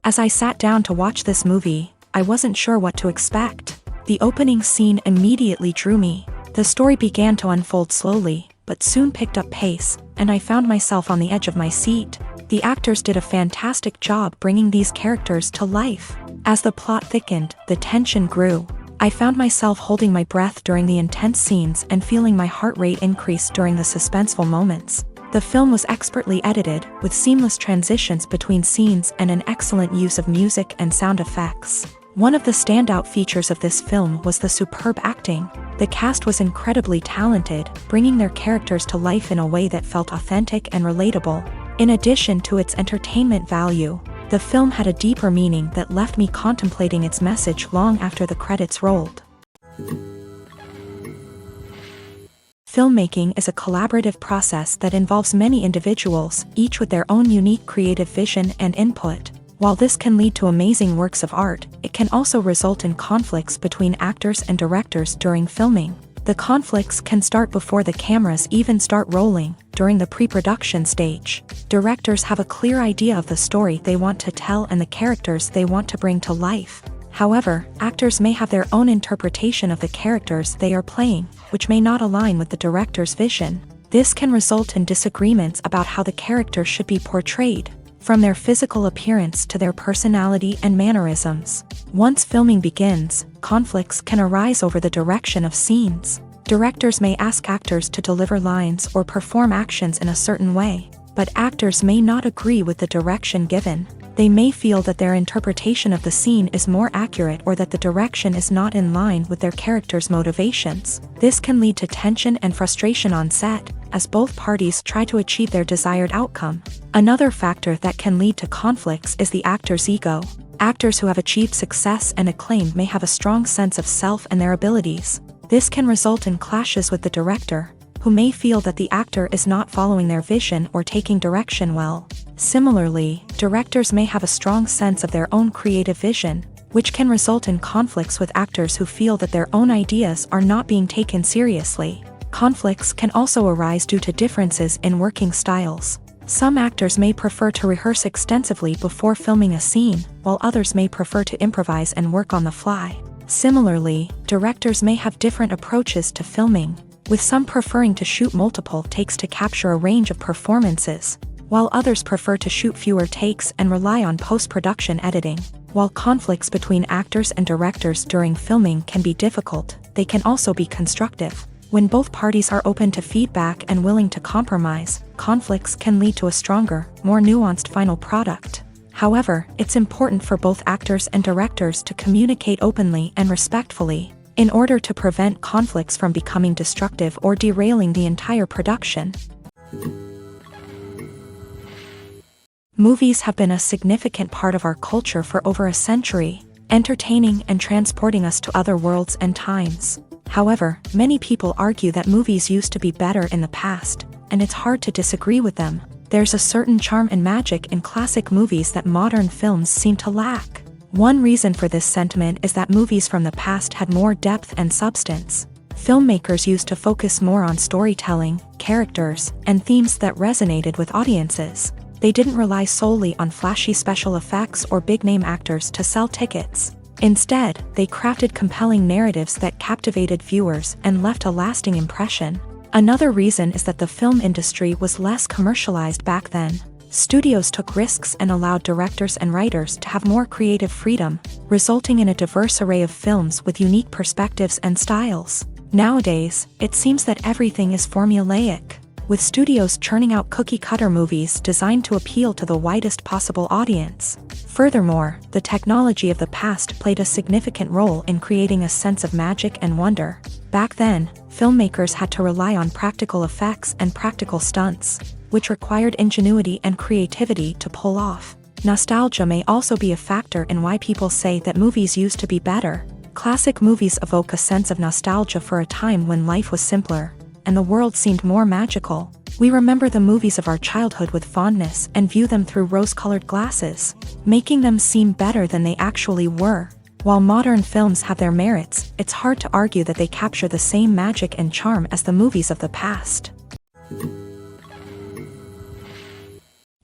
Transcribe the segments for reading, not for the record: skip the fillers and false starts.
As I sat down to watch this movie, I wasn't sure what to expect. The opening scene immediately drew me. The story began to unfold slowly, but soon picked up pace, and I found myself on the edge of my seat. The actors did a fantastic job bringing these characters to life. As the plot thickened, the tension grew. I found myself holding my breath during the intense scenes and feeling my heart rate increase during the suspenseful moments. The film was expertly edited, with seamless transitions between scenes and an excellent use of music and sound effects. One of the standout features of this film was the superb acting. The cast was incredibly talented, bringing their characters to life in a way that felt authentic and relatable. In addition to its entertainment value, the film had a deeper meaning that left me contemplating its message long after the credits rolled. Filmmaking is a collaborative process that involves many individuals, each with their own unique creative vision and input. While this can lead to amazing works of art, it can also result in conflicts between actors and directors during filming. The conflicts can start before the cameras even start rolling, during the pre-production stage. Directors have a clear idea of the story they want to tell and the characters they want to bring to life. However, actors may have their own interpretation of the characters they are playing, which may not align with the director's vision. This can result in disagreements about how the character should be portrayed, from their physical appearance to their personality and mannerisms. Once filming begins, conflicts can arise over the direction of scenes. Directors may ask actors to deliver lines or perform actions in a certain way, but actors may not agree with the direction given. They may feel that their interpretation of the scene is more accurate or that the direction is not in line with their character's motivations. This can lead to tension and frustration on set, as both parties try to achieve their desired outcome. Another factor that can lead to conflicts is the actor's ego. Actors who have achieved success and acclaim may have a strong sense of self and their abilities. This can result in clashes with the director, who may feel that the actor is not following their vision or taking direction well. Similarly, directors may have a strong sense of their own creative vision, which can result in conflicts with actors who feel that their own ideas are not being taken seriously. Conflicts can also arise due to differences in working styles. Some actors may prefer to rehearse extensively before filming a scene, while others may prefer to improvise and work on the fly. Similarly, directors may have different approaches to filming, with some preferring to shoot multiple takes to capture a range of performances, while others prefer to shoot fewer takes and rely on post-production editing. While conflicts between actors and directors during filming can be difficult, they can also be constructive. When both parties are open to feedback and willing to compromise, conflicts can lead to a stronger, more nuanced final product. However, it's important for both actors and directors to communicate openly and respectfully, in order to prevent conflicts from becoming destructive or derailing the entire production. Movies have been a significant part of our culture for over a century, entertaining and transporting us to other worlds and times. However, many people argue that movies used to be better in the past, and it's hard to disagree with them. There's a certain charm and magic in classic movies that modern films seem to lack. One reason for this sentiment is that movies from the past had more depth and substance. Filmmakers used to focus more on storytelling, characters, and themes that resonated with audiences. They didn't rely solely on flashy special effects or big-name actors to sell tickets. Instead, they crafted compelling narratives that captivated viewers and left a lasting impression. Another reason is that the film industry was less commercialized back then. Studios took risks and allowed directors and writers to have more creative freedom, resulting in a diverse array of films with unique perspectives and styles. Nowadays, it seems that everything is formulaic, with studios churning out cookie-cutter movies designed to appeal to the widest possible audience. Furthermore, the technology of the past played a significant role in creating a sense of magic and wonder. Back then, filmmakers had to rely on practical effects and practical stunts, which required ingenuity and creativity to pull off. Nostalgia may also be a factor in why people say that movies used to be better. Classic movies evoke a sense of nostalgia for a time when life was simpler, and the world seemed more magical. We remember the movies of our childhood with fondness and view them through rose-colored glasses, making them seem better than they actually were. While modern films have their merits, it's hard to argue that they capture the same magic and charm as the movies of the past.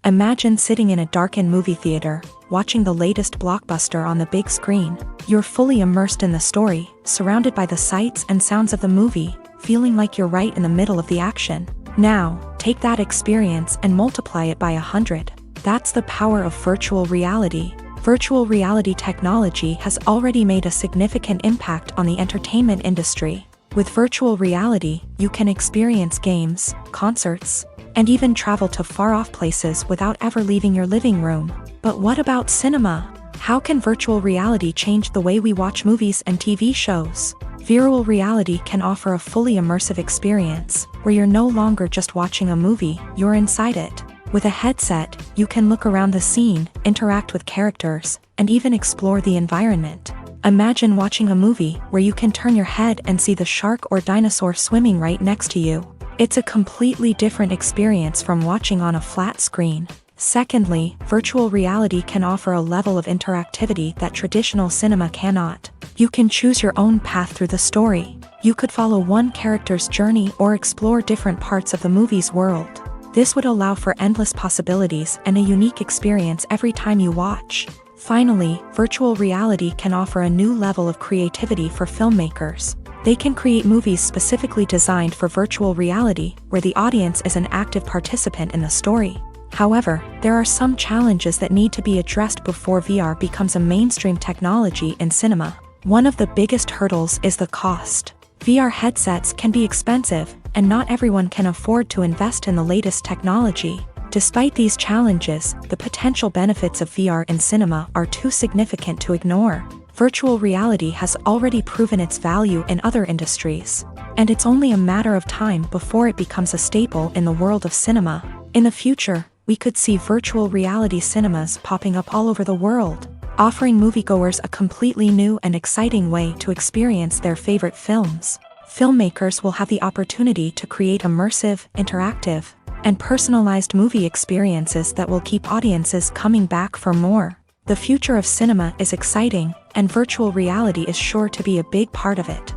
Imagine sitting in a darkened movie theater, watching the latest blockbuster on the big screen. You're fully immersed in the story, surrounded by the sights and sounds of the movie, feeling like you're right in the middle of the action. Now, take that experience and multiply it by 100. That's the power of virtual reality. Virtual reality technology has already made a significant impact on the entertainment industry. With virtual reality, you can experience games, concerts, and even travel to far-off places without ever leaving your living room. But what about cinema? How can virtual reality change the way we watch movies and TV shows? Virtual reality can offer a fully immersive experience, where you're no longer just watching a movie, you're inside it. With a headset, you can look around the scene, interact with characters, and even explore the environment. Imagine watching a movie where you can turn your head and see the shark or dinosaur swimming right next to you. It's a completely different experience from watching on a flat screen. Secondly, virtual reality can offer a level of interactivity that traditional cinema cannot. You can choose your own path through the story. You could follow one character's journey or explore different parts of the movie's world. This would allow for endless possibilities and a unique experience every time you watch. Finally, virtual reality can offer a new level of creativity for filmmakers. They can create movies specifically designed for virtual reality, where the audience is an active participant in the story. However, there are some challenges that need to be addressed before VR becomes a mainstream technology in cinema. One of the biggest hurdles is the cost. VR headsets can be expensive, and not everyone can afford to invest in the latest technology. Despite these challenges, the potential benefits of VR in cinema are too significant to ignore. Virtual reality has already proven its value in other industries, and it's only a matter of time before it becomes a staple in the world of cinema. In the future, we could see virtual reality cinemas popping up all over the world, offering moviegoers a completely new and exciting way to experience their favorite films. Filmmakers will have the opportunity to create immersive, interactive, and personalized movie experiences that will keep audiences coming back for more. The future of cinema is exciting, and virtual reality is sure to be a big part of it.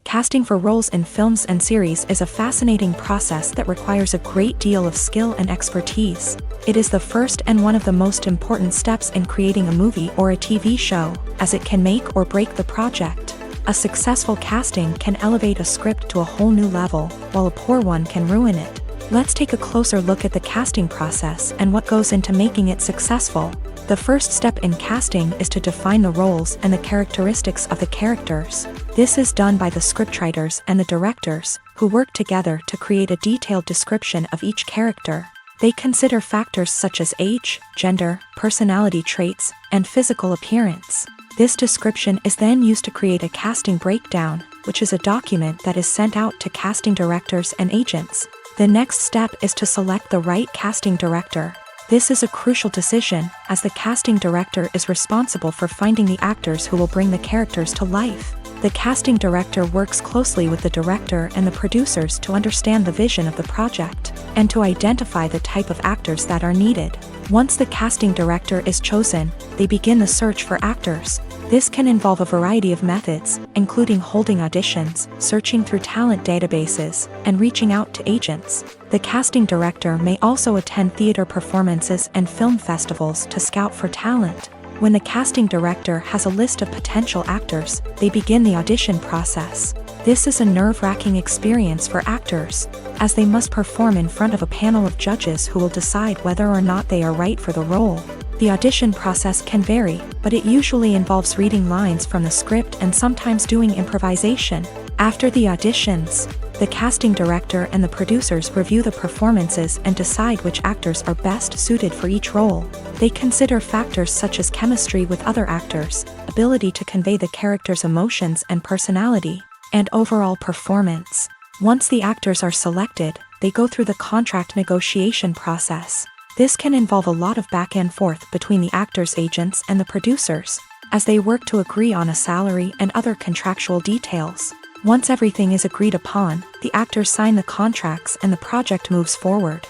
Casting for roles in films and series is a fascinating process that requires a great deal of skill and expertise. It is the first and one of the most important steps in creating a movie or a TV show, as it can make or break the project. A successful casting can elevate a script to a whole new level, while a poor one can ruin it. Let's take a closer look at the casting process and what goes into making it successful. The first step in casting is to define the roles and the characteristics of the characters. This is done by the scriptwriters and the directors, who work together to create a detailed description of each character. They consider factors such as age, gender, personality traits, and physical appearance. This description is then used to create a casting breakdown, which is a document that is sent out to casting directors and agents. The next step is to select the right casting director. This is a crucial decision, as the casting director is responsible for finding the actors who will bring the characters to life. The casting director works closely with the director and the producers to understand the vision of the project, and to identify the type of actors that are needed. Once the casting director is chosen, they begin the search for actors. This can involve a variety of methods, including holding auditions, searching through talent databases, and reaching out to agents. The casting director may also attend theater performances and film festivals to scout for talent. When the casting director has a list of potential actors, they begin the audition process. This is a nerve-wracking experience for actors, as they must perform in front of a panel of judges who will decide whether or not they are right for the role. The audition process can vary, but it usually involves reading lines from the script and sometimes doing improvisation. After the auditions, the casting director and the producers review the performances and decide which actors are best suited for each role. They consider factors such as chemistry with other actors, ability to convey the character's emotions and personality, and overall performance. Once the actors are selected, they go through the contract negotiation process. This can involve a lot of back and forth between the actors' agents and the producers, as they work to agree on a salary and other contractual details. Once everything is agreed upon, the actors sign the contracts and the project moves forward.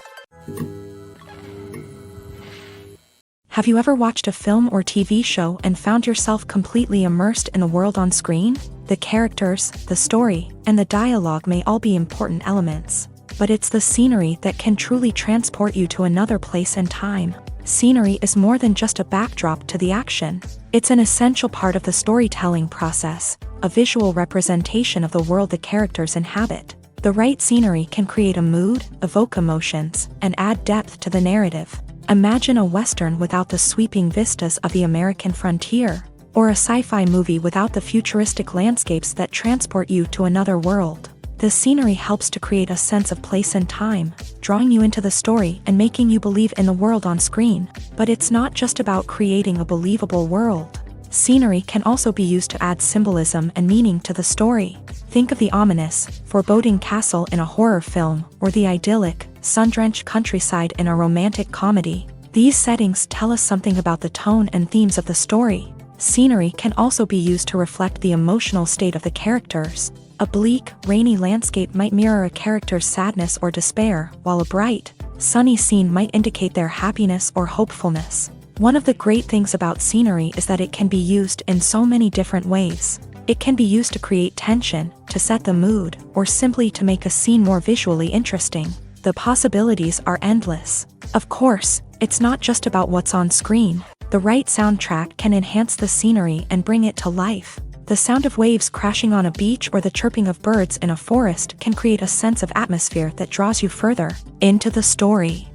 Have you ever watched a film or TV show and found yourself completely immersed in the world on screen? The characters, the story, and the dialogue may all be important elements, but it's the scenery that can truly transport you to another place and time. Scenery is more than just a backdrop to the action. It's an essential part of the storytelling process, a visual representation of the world the characters inhabit. The right scenery can create a mood, evoke emotions, and add depth to the narrative. Imagine a Western without the sweeping vistas of the American frontier, or a sci-fi movie without the futuristic landscapes that transport you to another world. The scenery helps to create a sense of place and time, drawing you into the story and making you believe in the world on screen. But it's not just about creating a believable world. Scenery can also be used to add symbolism and meaning to the story. Think of the ominous, foreboding castle in a horror film, or the idyllic, sun-drenched countryside in a romantic comedy. These settings tell us something about the tone and themes of the story. Scenery can also be used to reflect the emotional state of the characters. A bleak, rainy landscape might mirror a character's sadness or despair, while a bright, sunny scene might indicate their happiness or hopefulness. One of the great things about scenery is that it can be used in so many different ways. It can be used to create tension, to set the mood, or simply to make a scene more visually interesting. The possibilities are endless. Of course, it's not just about what's on screen. The right soundtrack can enhance the scenery and bring it to life. The sound of waves crashing on a beach or the chirping of birds in a forest can create a sense of atmosphere that draws you further into the story.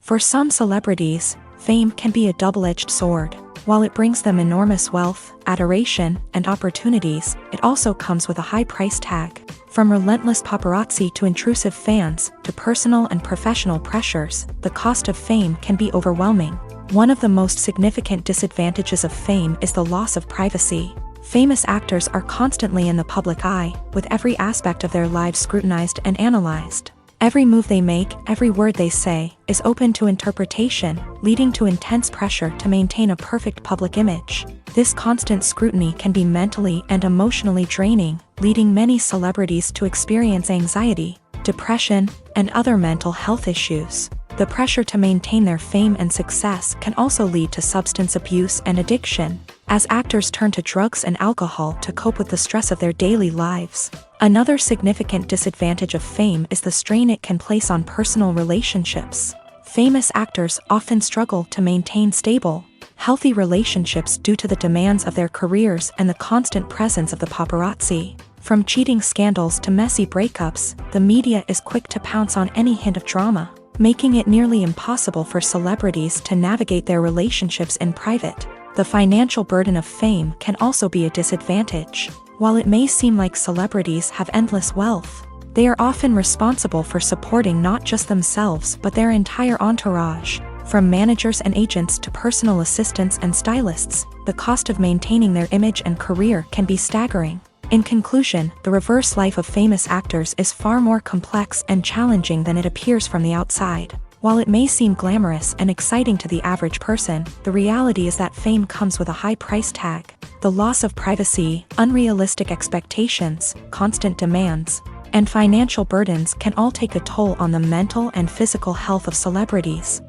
For some celebrities, fame can be a double-edged sword. While it brings them enormous wealth, adoration, and opportunities, it also comes with a high price tag. From relentless paparazzi to intrusive fans, to personal and professional pressures, the cost of fame can be overwhelming. One of the most significant disadvantages of fame is the loss of privacy. Famous actors are constantly in the public eye, with every aspect of their lives scrutinized and analyzed. Every move they make, every word they say, is open to interpretation, leading to intense pressure to maintain a perfect public image. This constant scrutiny can be mentally and emotionally draining, leading many celebrities to experience anxiety, depression, and other mental health issues. The pressure to maintain their fame and success can also lead to substance abuse and addiction, as actors turn to drugs and alcohol to cope with the stress of their daily lives. Another significant disadvantage of fame is the strain it can place on personal relationships. Famous actors often struggle to maintain stable, healthy relationships due to the demands of their careers and the constant presence of the paparazzi. From cheating scandals to messy breakups, the media is quick to pounce on any hint of drama, making it nearly impossible for celebrities to navigate their relationships in private. The financial burden of fame can also be a disadvantage. While it may seem like celebrities have endless wealth, they are often responsible for supporting not just themselves but their entire entourage. From managers and agents to personal assistants and stylists, the cost of maintaining their image and career can be staggering. In conclusion, the reverse life of famous actors is far more complex and challenging than it appears from the outside. While it may seem glamorous and exciting to the average person, the reality is that fame comes with a high price tag. The loss of privacy, unrealistic expectations, constant demands, and financial burdens can all take a toll on the mental and physical health of celebrities.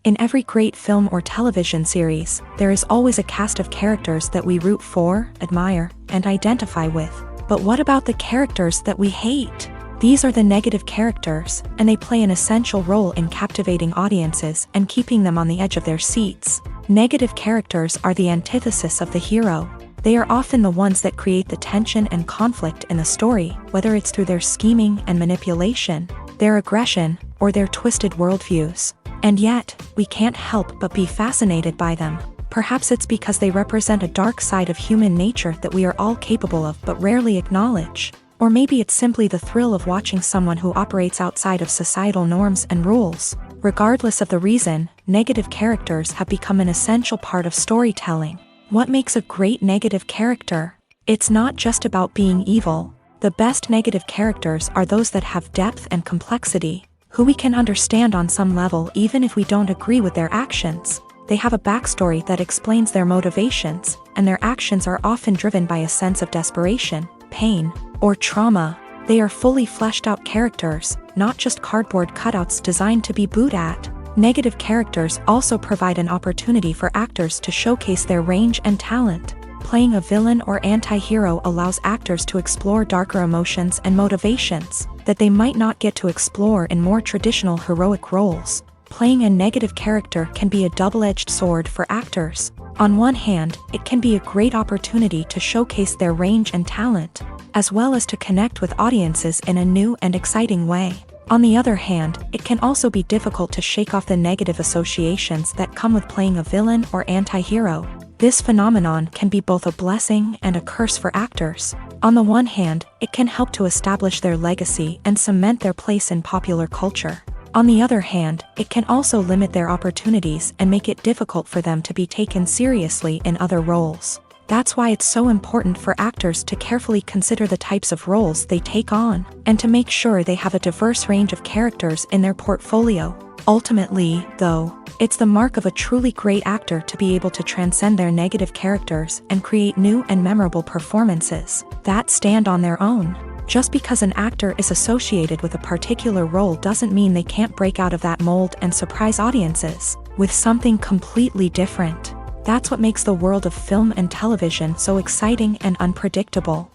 In every great film or television series, there is always a cast of characters that we root for, admire, and identify with. But what about the characters that we hate? These are the negative characters, and they play an essential role in captivating audiences and keeping them on the edge of their seats. Negative characters are the antithesis of the hero. They are often the ones that create the tension and conflict in the story, whether it's through their scheming and manipulation, their aggression, or their twisted worldviews. And yet, we can't help but be fascinated by them. Perhaps it's because they represent a dark side of human nature that we are all capable of but rarely acknowledge. Or maybe it's simply the thrill of watching someone who operates outside of societal norms and rules. Regardless of the reason, negative characters have become an essential part of storytelling. What makes a great negative character? It's not just about being evil. The best negative characters are those that have depth and complexity, who we can understand on some level even if we don't agree with their actions. They have a backstory that explains their motivations, and their actions are often driven by a sense of desperation, pain, or trauma. They are fully fleshed out characters, not just cardboard cutouts designed to be booed at. Negative characters also provide an opportunity for actors to showcase their range and talent. Playing a villain or anti-hero allows actors to explore darker emotions and motivations that they might not get to explore in more traditional heroic roles. Playing a negative character can be a double-edged sword for actors. On one hand, it can be a great opportunity to showcase their range and talent, as well as to connect with audiences in a new and exciting way. On the other hand, it can also be difficult to shake off the negative associations that come with playing a villain or anti-hero. This phenomenon can be both a blessing and a curse for actors. On the one hand, it can help to establish their legacy and cement their place in popular culture. On the other hand, it can also limit their opportunities and make it difficult for them to be taken seriously in other roles. That's why it's so important for actors to carefully consider the types of roles they take on, and to make sure they have a diverse range of characters in their portfolio. Ultimately, though, it's the mark of a truly great actor to be able to transcend their negative characters and create new and memorable performances that stand on their own. Just because an actor is associated with a particular role doesn't mean they can't break out of that mold and surprise audiences with something completely different. That's what makes the world of film and television so exciting and unpredictable.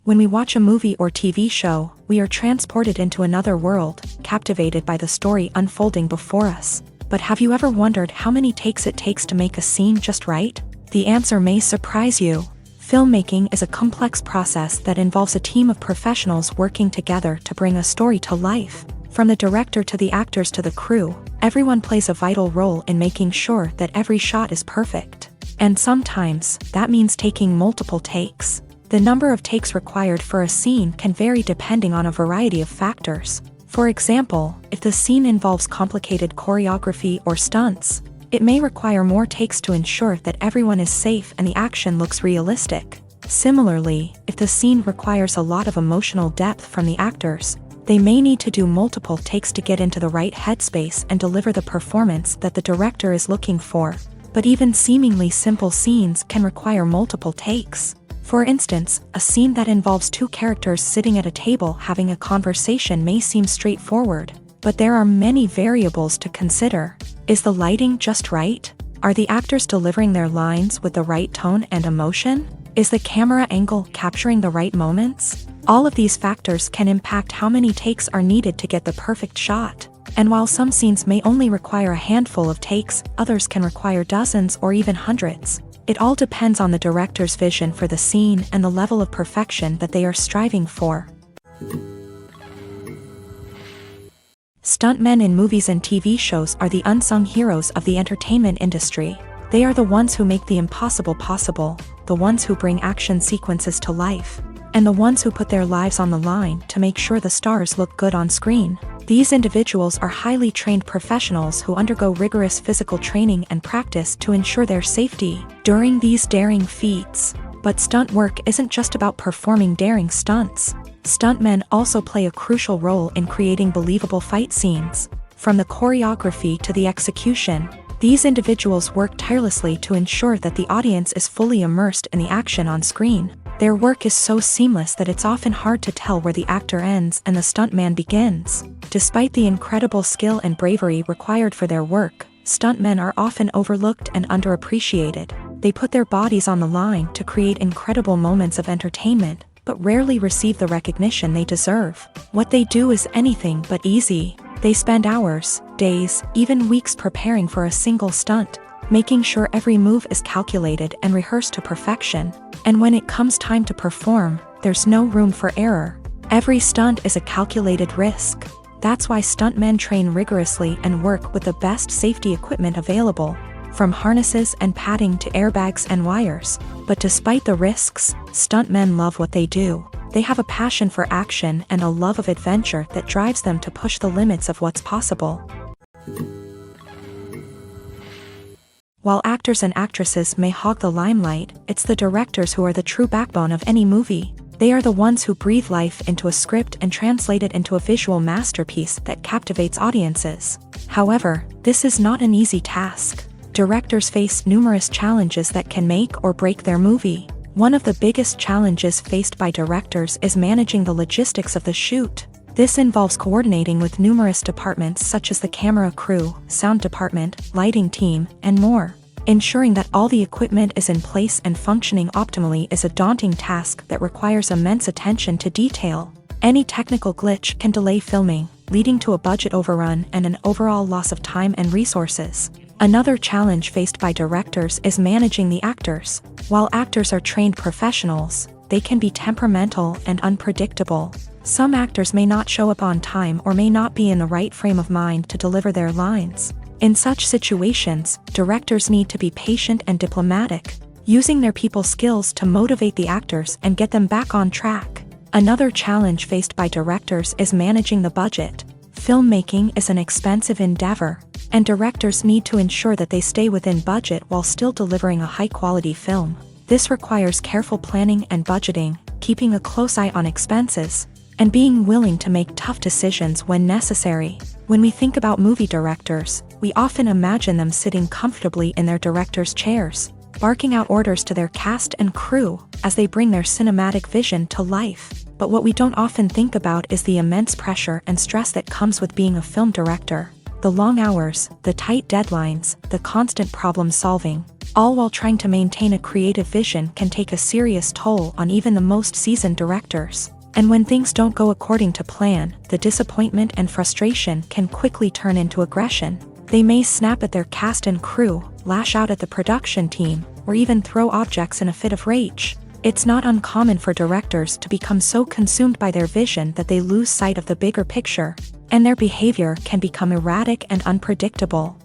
When we watch a movie or TV show, we are transported into another world, captivated by the story unfolding before us. But have you ever wondered how many takes it takes to make a scene just right? The answer may surprise you. Filmmaking is a complex process that involves a team of professionals working together to bring a story to life. From the director to the actors to the crew, everyone plays a vital role in making sure that every shot is perfect. And sometimes, that means taking multiple takes. The number of takes required for a scene can vary depending on a variety of factors. For example, if the scene involves complicated choreography or stunts, it may require more takes to ensure that everyone is safe and the action looks realistic. Similarly, if the scene requires a lot of emotional depth from the actors, they may need to do multiple takes to get into the right headspace and deliver the performance that the director is looking for. But even seemingly simple scenes can require multiple takes. For instance, a scene that involves two characters sitting at a table having a conversation may seem straightforward, but there are many variables to consider. Is the lighting just right? Are the actors delivering their lines with the right tone and emotion? Is the camera angle capturing the right moments? All of these factors can impact how many takes are needed to get the perfect shot. And while some scenes may only require a handful of takes, others can require dozens or even hundreds. It all depends on the director's vision for the scene and the level of perfection that they are striving for. Stuntmen in movies and TV shows are the unsung heroes of the entertainment industry. They are the ones who make the impossible possible, the ones who bring action sequences to life, and the ones who put their lives on the line to make sure the stars look good on screen. These individuals are highly trained professionals who undergo rigorous physical training and practice to ensure their safety during these daring feats. But stunt work isn't just about performing daring stunts. Stuntmen also play a crucial role in creating believable fight scenes. From the choreography to the execution, these individuals work tirelessly to ensure that the audience is fully immersed in the action on screen. Their work is so seamless that it's often hard to tell where the actor ends and the stuntman begins. Despite the incredible skill and bravery required for their work, stuntmen are often overlooked and underappreciated. They put their bodies on the line to create incredible moments of entertainment, but rarely receive the recognition they deserve. What they do is anything but easy. They spend hours, days, even weeks preparing for a single stunt, making sure every move is calculated and rehearsed to perfection. And when it comes time to perform, there's no room for error. Every stunt is a calculated risk. That's why stuntmen train rigorously and work with the best safety equipment available, from harnesses and padding to airbags and wires. But despite the risks, stuntmen love what they do. They have a passion for action and a love of adventure that drives them to push the limits of what's possible. While actors and actresses may hog the limelight, it's the directors who are the true backbone of any movie. They are the ones who breathe life into a script and translate it into a visual masterpiece that captivates audiences. However, this is not an easy task. Directors face numerous challenges that can make or break their movie. One of the biggest challenges faced by directors is managing the logistics of the shoot. This involves coordinating with numerous departments such as the camera crew, sound department, lighting team, and more. Ensuring that all the equipment is in place and functioning optimally is a daunting task that requires immense attention to detail. Any technical glitch can delay filming, leading to a budget overrun and an overall loss of time and resources. Another challenge faced by directors is managing the actors. While actors are trained professionals, they can be temperamental and unpredictable. Some actors may not show up on time or may not be in the right frame of mind to deliver their lines. In such situations, directors need to be patient and diplomatic, using their people skills to motivate the actors and get them back on track. Another challenge faced by directors is managing the budget. Filmmaking is an expensive endeavor, and directors need to ensure that they stay within budget while still delivering a high-quality film. This requires careful planning and budgeting, keeping a close eye on expenses, and being willing to make tough decisions when necessary. When we think about movie directors, we often imagine them sitting comfortably in their director's chairs, barking out orders to their cast and crew as they bring their cinematic vision to life. But what we don't often think about is the immense pressure and stress that comes with being a film director. The long hours, the tight deadlines, the constant problem solving, all while trying to maintain a creative vision can take a serious toll on even the most seasoned directors. And when things don't go according to plan, the disappointment and frustration can quickly turn into aggression. They may snap at their cast and crew, lash out at the production team, or even throw objects in a fit of rage. It's not uncommon for directors to become so consumed by their vision that they lose sight of the bigger picture, and their behavior can become erratic and unpredictable.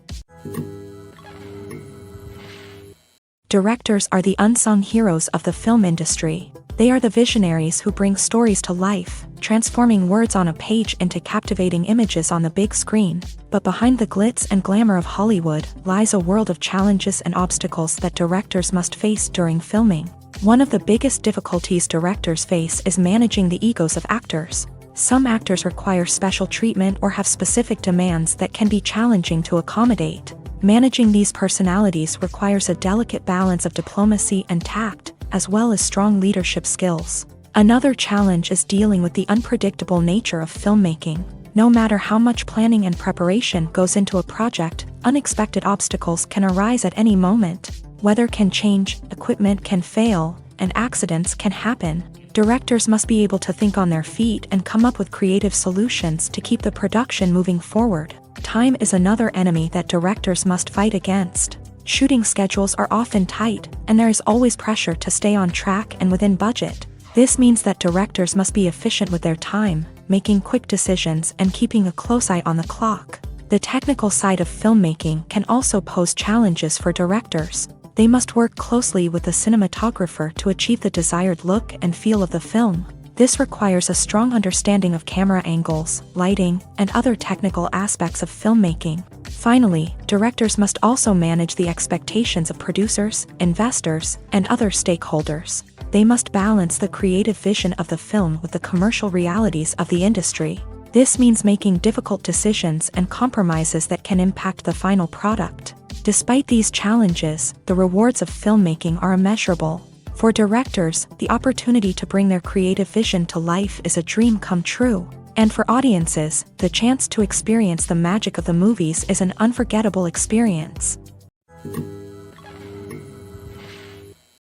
Directors are the unsung heroes of the film industry. They are the visionaries who bring stories to life, transforming words on a page into captivating images on the big screen. But behind the glitz and glamour of Hollywood lies a world of challenges and obstacles that directors must face during filming. One of the biggest difficulties directors face is managing the egos of actors. Some actors require special treatment or have specific demands that can be challenging to accommodate. Managing these personalities requires a delicate balance of diplomacy and tact, as well as strong leadership skills. Another challenge is dealing with the unpredictable nature of filmmaking. No matter how much planning and preparation goes into a project, unexpected obstacles can arise at any moment. Weather can change, equipment can fail, and accidents can happen. Directors must be able to think on their feet and come up with creative solutions to keep the production moving forward. Time is another enemy that directors must fight against. Shooting schedules are often tight, and there is always pressure to stay on track and within budget. This means that directors must be efficient with their time, making quick decisions and keeping a close eye on the clock. The technical side of filmmaking can also pose challenges for directors. They must work closely with the cinematographer to achieve the desired look and feel of the film. This requires a strong understanding of camera angles, lighting, and other technical aspects of filmmaking. Finally, directors must also manage the expectations of producers, investors, and other stakeholders. They must balance the creative vision of the film with the commercial realities of the industry. This means making difficult decisions and compromises that can impact the final product. Despite these challenges, the rewards of filmmaking are immeasurable. For directors, the opportunity to bring their creative vision to life is a dream come true. And for audiences, the chance to experience the magic of the movies is an unforgettable experience.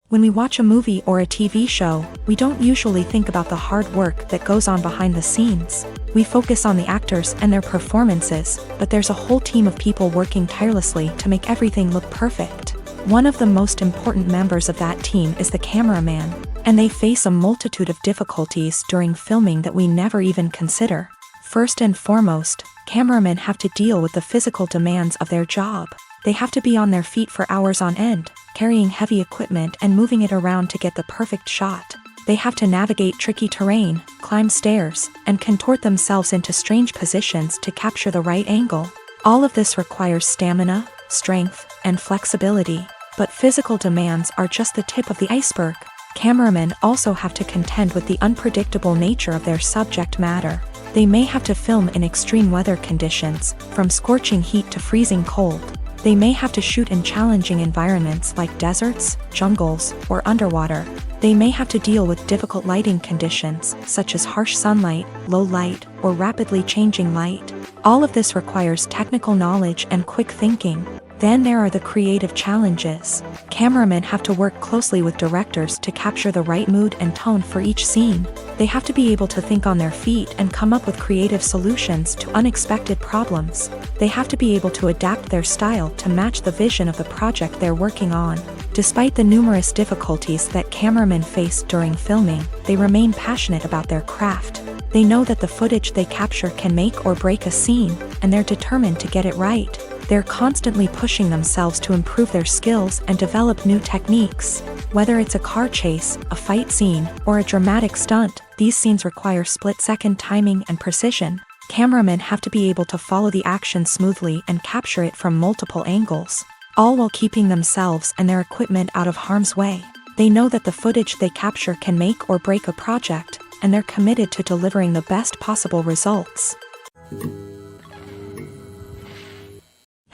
When we watch a movie or a TV show, we don't usually think about the hard work that goes on behind the scenes. We focus on the actors and their performances, but there's a whole team of people working tirelessly to make everything look perfect. One of the most important members of that team is the cameraman, and they face a multitude of difficulties during filming that we never even consider. First and foremost, cameramen have to deal with the physical demands of their job. They have to be on their feet for hours on end, carrying heavy equipment and moving it around to get the perfect shot. They have to navigate tricky terrain, climb stairs, and contort themselves into strange positions to capture the right angle. All of this requires stamina, strength, and flexibility. But physical demands are just the tip of the iceberg. Cameramen also have to contend with the unpredictable nature of their subject matter. They may have to film in extreme weather conditions, from scorching heat to freezing cold. They may have to shoot in challenging environments like deserts, jungles, or underwater. They may have to deal with difficult lighting conditions, such as harsh sunlight, low light, or rapidly changing light. All of this requires technical knowledge and quick thinking. Then there are the creative challenges. Cameramen have to work closely with directors to capture the right mood and tone for each scene. They have to be able to think on their feet and come up with creative solutions to unexpected problems. They have to be able to adapt their style to match the vision of the project they're working on. Despite the numerous difficulties that cameramen face during filming, they remain passionate about their craft. They know that the footage they capture can make or break a scene, and they're determined to get it right. They're constantly pushing themselves to improve their skills and develop new techniques. Whether it's a car chase, a fight scene, or a dramatic stunt, these scenes require split-second timing and precision. Cameramen have to be able to follow the action smoothly and capture it from multiple angles, all while keeping themselves and their equipment out of harm's way. They know that the footage they capture can make or break a project, and they're committed to delivering the best possible results.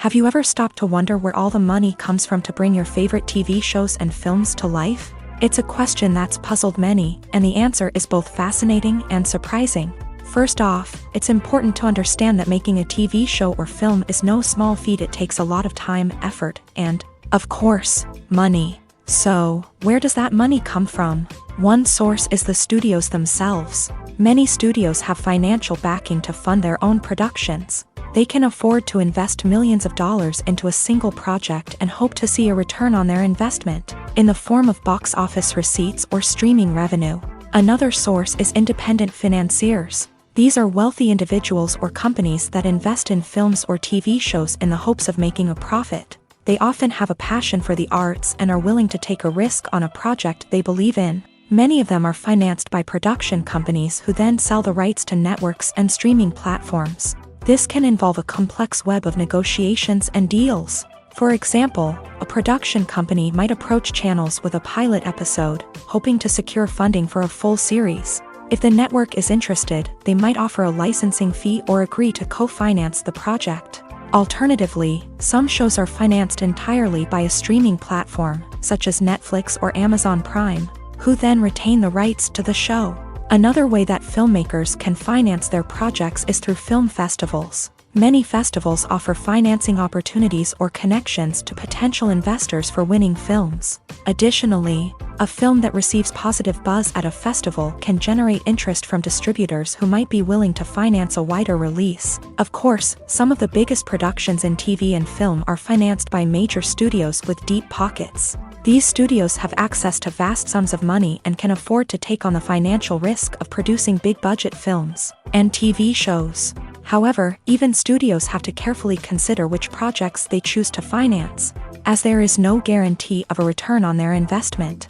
Have you ever stopped to wonder where all the money comes from to bring your favorite TV shows and films to life? It's a question that's puzzled many, and the answer is both fascinating and surprising. First off, it's important to understand that making a TV show or film is no small feat. It takes a lot of time, effort, and, of course, money. So, where does that money come from? One source is the studios themselves. Many studios have financial backing to fund their own productions. They can afford to invest millions of dollars into a single project and hope to see a return on their investment, in the form of box office receipts or streaming revenue. Another source is independent financiers. These are wealthy individuals or companies that invest in films or TV shows in the hopes of making a profit. They often have a passion for the arts and are willing to take a risk on a project they believe in. Many of them are financed by production companies who then sell the rights to networks and streaming platforms. This can involve a complex web of negotiations and deals. For example, a production company might approach channels with a pilot episode, hoping to secure funding for a full series. If the network is interested, they might offer a licensing fee or agree to co-finance the project. Alternatively, some shows are financed entirely by a streaming platform, such as Netflix or Amazon Prime, who then retain the rights to the show. Another way that filmmakers can finance their projects is through film festivals. Many festivals offer financing opportunities or connections to potential investors for winning films. Additionally, a film that receives positive buzz at a festival can generate interest from distributors who might be willing to finance a wider release. Of course, some of the biggest productions in TV and film are financed by major studios with deep pockets. These studios have access to vast sums of money and can afford to take on the financial risk of producing big-budget films and TV shows. However, even studios have to carefully consider which projects they choose to finance, as there is no guarantee of a return on their investment.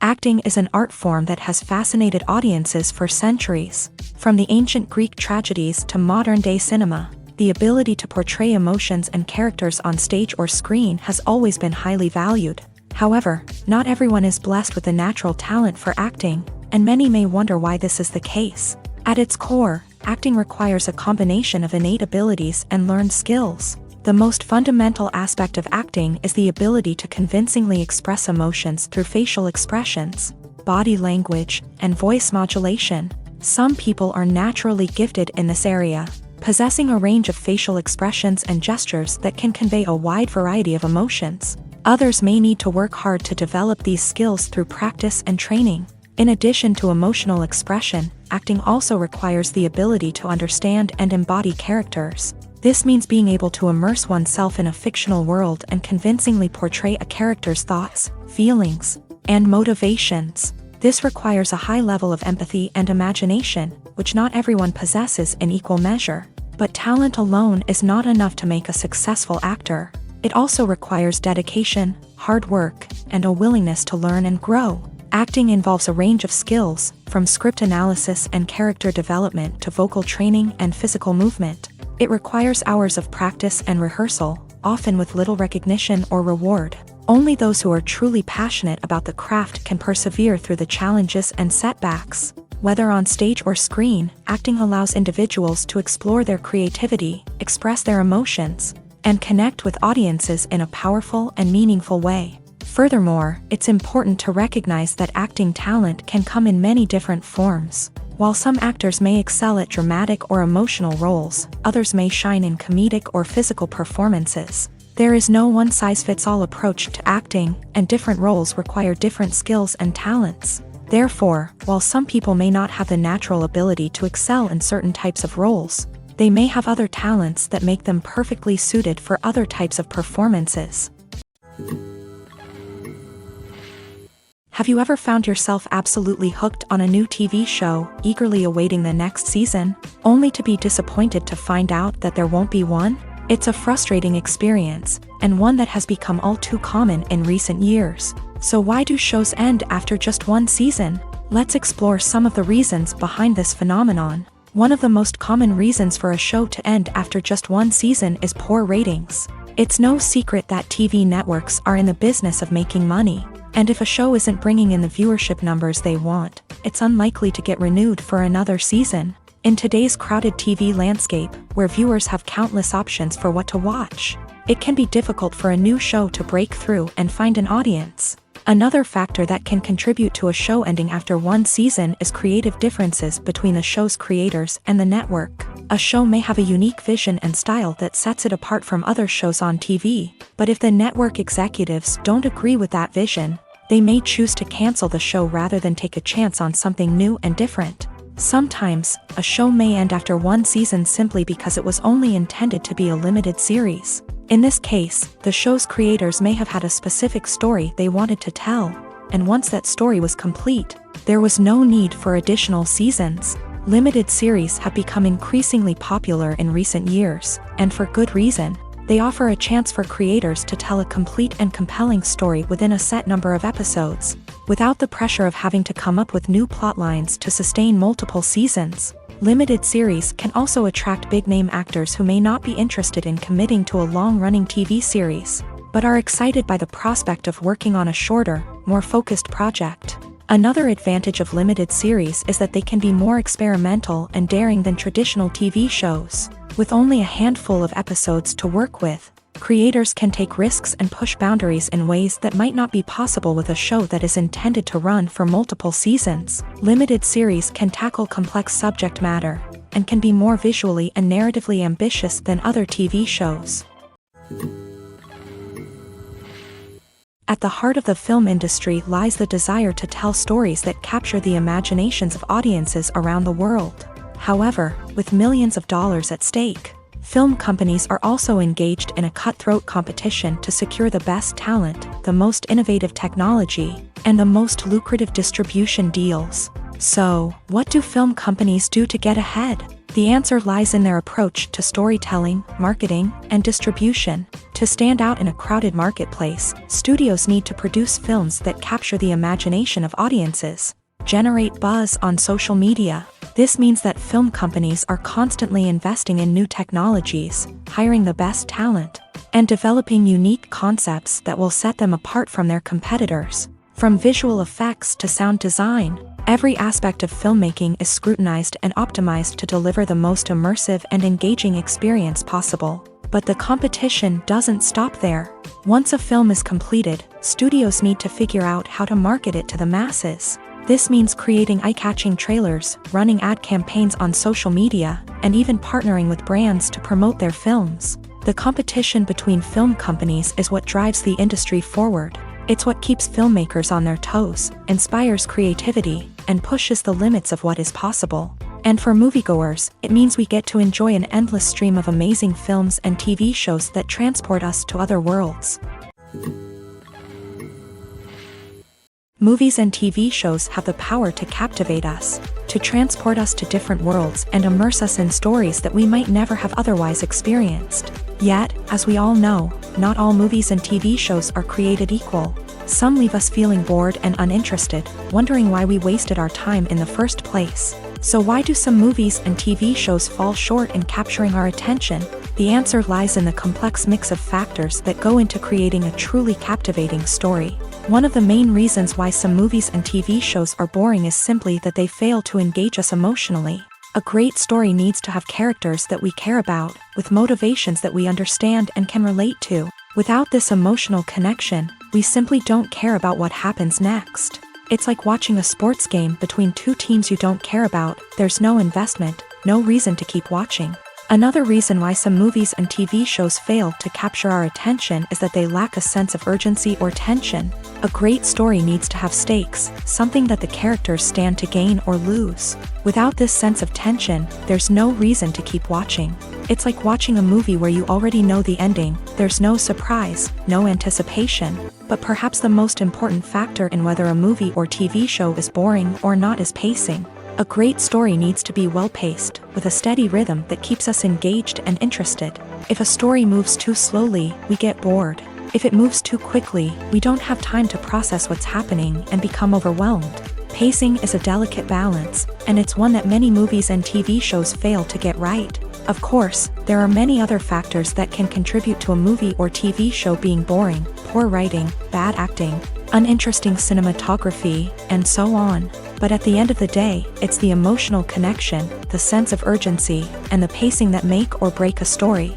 Acting is an art form that has fascinated audiences for centuries. From the ancient Greek tragedies to modern-day cinema, the ability to portray emotions and characters on stage or screen has always been highly valued. However, not everyone is blessed with a natural talent for acting, and many may wonder why this is the case. At its core, acting requires a combination of innate abilities and learned skills. The most fundamental aspect of acting is the ability to convincingly express emotions through facial expressions, body language, and voice modulation. Some people are naturally gifted in this area, possessing a range of facial expressions and gestures that can convey a wide variety of emotions. Others may need to work hard to develop these skills through practice and training. In addition to emotional expression, acting also requires the ability to understand and embody characters. This means being able to immerse oneself in a fictional world and convincingly portray a character's thoughts, feelings, and motivations. This requires a high level of empathy and imagination, which not everyone possesses in equal measure. But talent alone is not enough to make a successful actor. It also requires dedication, hard work, and a willingness to learn and grow. Acting involves a range of skills, from script analysis and character development to vocal training and physical movement. It requires hours of practice and rehearsal, often with little recognition or reward. Only those who are truly passionate about the craft can persevere through the challenges and setbacks. Whether on stage or screen, acting allows individuals to explore their creativity, express their emotions, and connect with audiences in a powerful and meaningful way. Furthermore, it's important to recognize that acting talent can come in many different forms. While some actors may excel at dramatic or emotional roles, others may shine in comedic or physical performances. There is no one-size-fits-all approach to acting, and different roles require different skills and talents. Therefore, while some people may not have the natural ability to excel in certain types of roles, they may have other talents that make them perfectly suited for other types of performances. Have you ever found yourself absolutely hooked on a new TV show, eagerly awaiting the next season, only to be disappointed to find out that there won't be one? It's a frustrating experience, and one that has become all too common in recent years. So why do shows end after just one season? Let's explore some of the reasons behind this phenomenon. One of the most common reasons for a show to end after just one season is poor ratings. It's no secret that TV networks are in the business of making money. And if a show isn't bringing in the viewership numbers they want, it's unlikely to get renewed for another season. In today's crowded TV landscape, where viewers have countless options for what to watch, it can be difficult for a new show to break through and find an audience. Another factor that can contribute to a show ending after one season is creative differences between the show's creators and the network. A show may have a unique vision and style that sets it apart from other shows on TV, but if the network executives don't agree with that vision, they may choose to cancel the show rather than take a chance on something new and different. Sometimes, a show may end after one season simply because it was only intended to be a limited series. In this case, the show's creators may have had a specific story they wanted to tell, and once that story was complete, there was no need for additional seasons. Limited series have become increasingly popular in recent years, and for good reason. They offer a chance for creators to tell a complete and compelling story within a set number of episodes, without the pressure of having to come up with new plotlines to sustain multiple seasons. Limited series can also attract big-name actors who may not be interested in committing to a long-running TV series, but are excited by the prospect of working on a shorter, more focused project. Another advantage of limited series is that they can be more experimental and daring than traditional TV shows. With only a handful of episodes to work with, creators can take risks and push boundaries in ways that might not be possible with a show that is intended to run for multiple seasons. Limited series can tackle complex subject matter, and can be more visually and narratively ambitious than other TV shows. At the heart of the film industry lies the desire to tell stories that capture the imaginations of audiences around the world. However, with millions of dollars at stake, film companies are also engaged in a cutthroat competition to secure the best talent, the most innovative technology, and the most lucrative distribution deals. So, what do film companies do to get ahead? The answer lies in their approach to storytelling, marketing, and distribution. To stand out in a crowded marketplace, studios need to produce films that capture the imagination of audiences, generate buzz on social media. This means that film companies are constantly investing in new technologies, hiring the best talent, and developing unique concepts that will set them apart from their competitors. From visual effects to sound design, every aspect of filmmaking is scrutinized and optimized to deliver the most immersive and engaging experience possible. But the competition doesn't stop there. Once a film is completed, studios need to figure out how to market it to the masses. This means creating eye-catching trailers, running ad campaigns on social media, and even partnering with brands to promote their films. The competition between film companies is what drives the industry forward. It's what keeps filmmakers on their toes, inspires creativity, and pushes the limits of what is possible. And for moviegoers, it means we get to enjoy an endless stream of amazing films and TV shows that transport us to other worlds. Movies and TV shows have the power to captivate us, to transport us to different worlds and immerse us in stories that we might never have otherwise experienced. Yet, as we all know, not all movies and TV shows are created equal. Some leave us feeling bored and uninterested, wondering why we wasted our time in the first place. So why do some movies and TV shows fall short in capturing our attention? The answer lies in the complex mix of factors that go into creating a truly captivating story. One of the main reasons why some movies and TV shows are boring is simply that they fail to engage us emotionally. A great story needs to have characters that we care about, with motivations that we understand and can relate to. Without this emotional connection, we simply don't care about what happens next. It's like watching a sports game between two teams you don't care about. There's no investment, no reason to keep watching. Another reason why some movies and TV shows fail to capture our attention is that they lack a sense of urgency or tension. A great story needs to have stakes, something that the characters stand to gain or lose. Without this sense of tension, there's no reason to keep watching. It's like watching a movie where you already know the ending. There's no surprise, no anticipation. But perhaps the most important factor in whether a movie or TV show is boring or not is pacing. A great story needs to be well-paced, with a steady rhythm that keeps us engaged and interested. If a story moves too slowly, we get bored. If it moves too quickly, we don't have time to process what's happening and become overwhelmed. Pacing is a delicate balance, and it's one that many movies and TV shows fail to get right. Of course, there are many other factors that can contribute to a movie or TV show being boring: poor writing, bad acting, uninteresting cinematography, and so on. But at the end of the day, it's the emotional connection, the sense of urgency, and the pacing that make or break a story.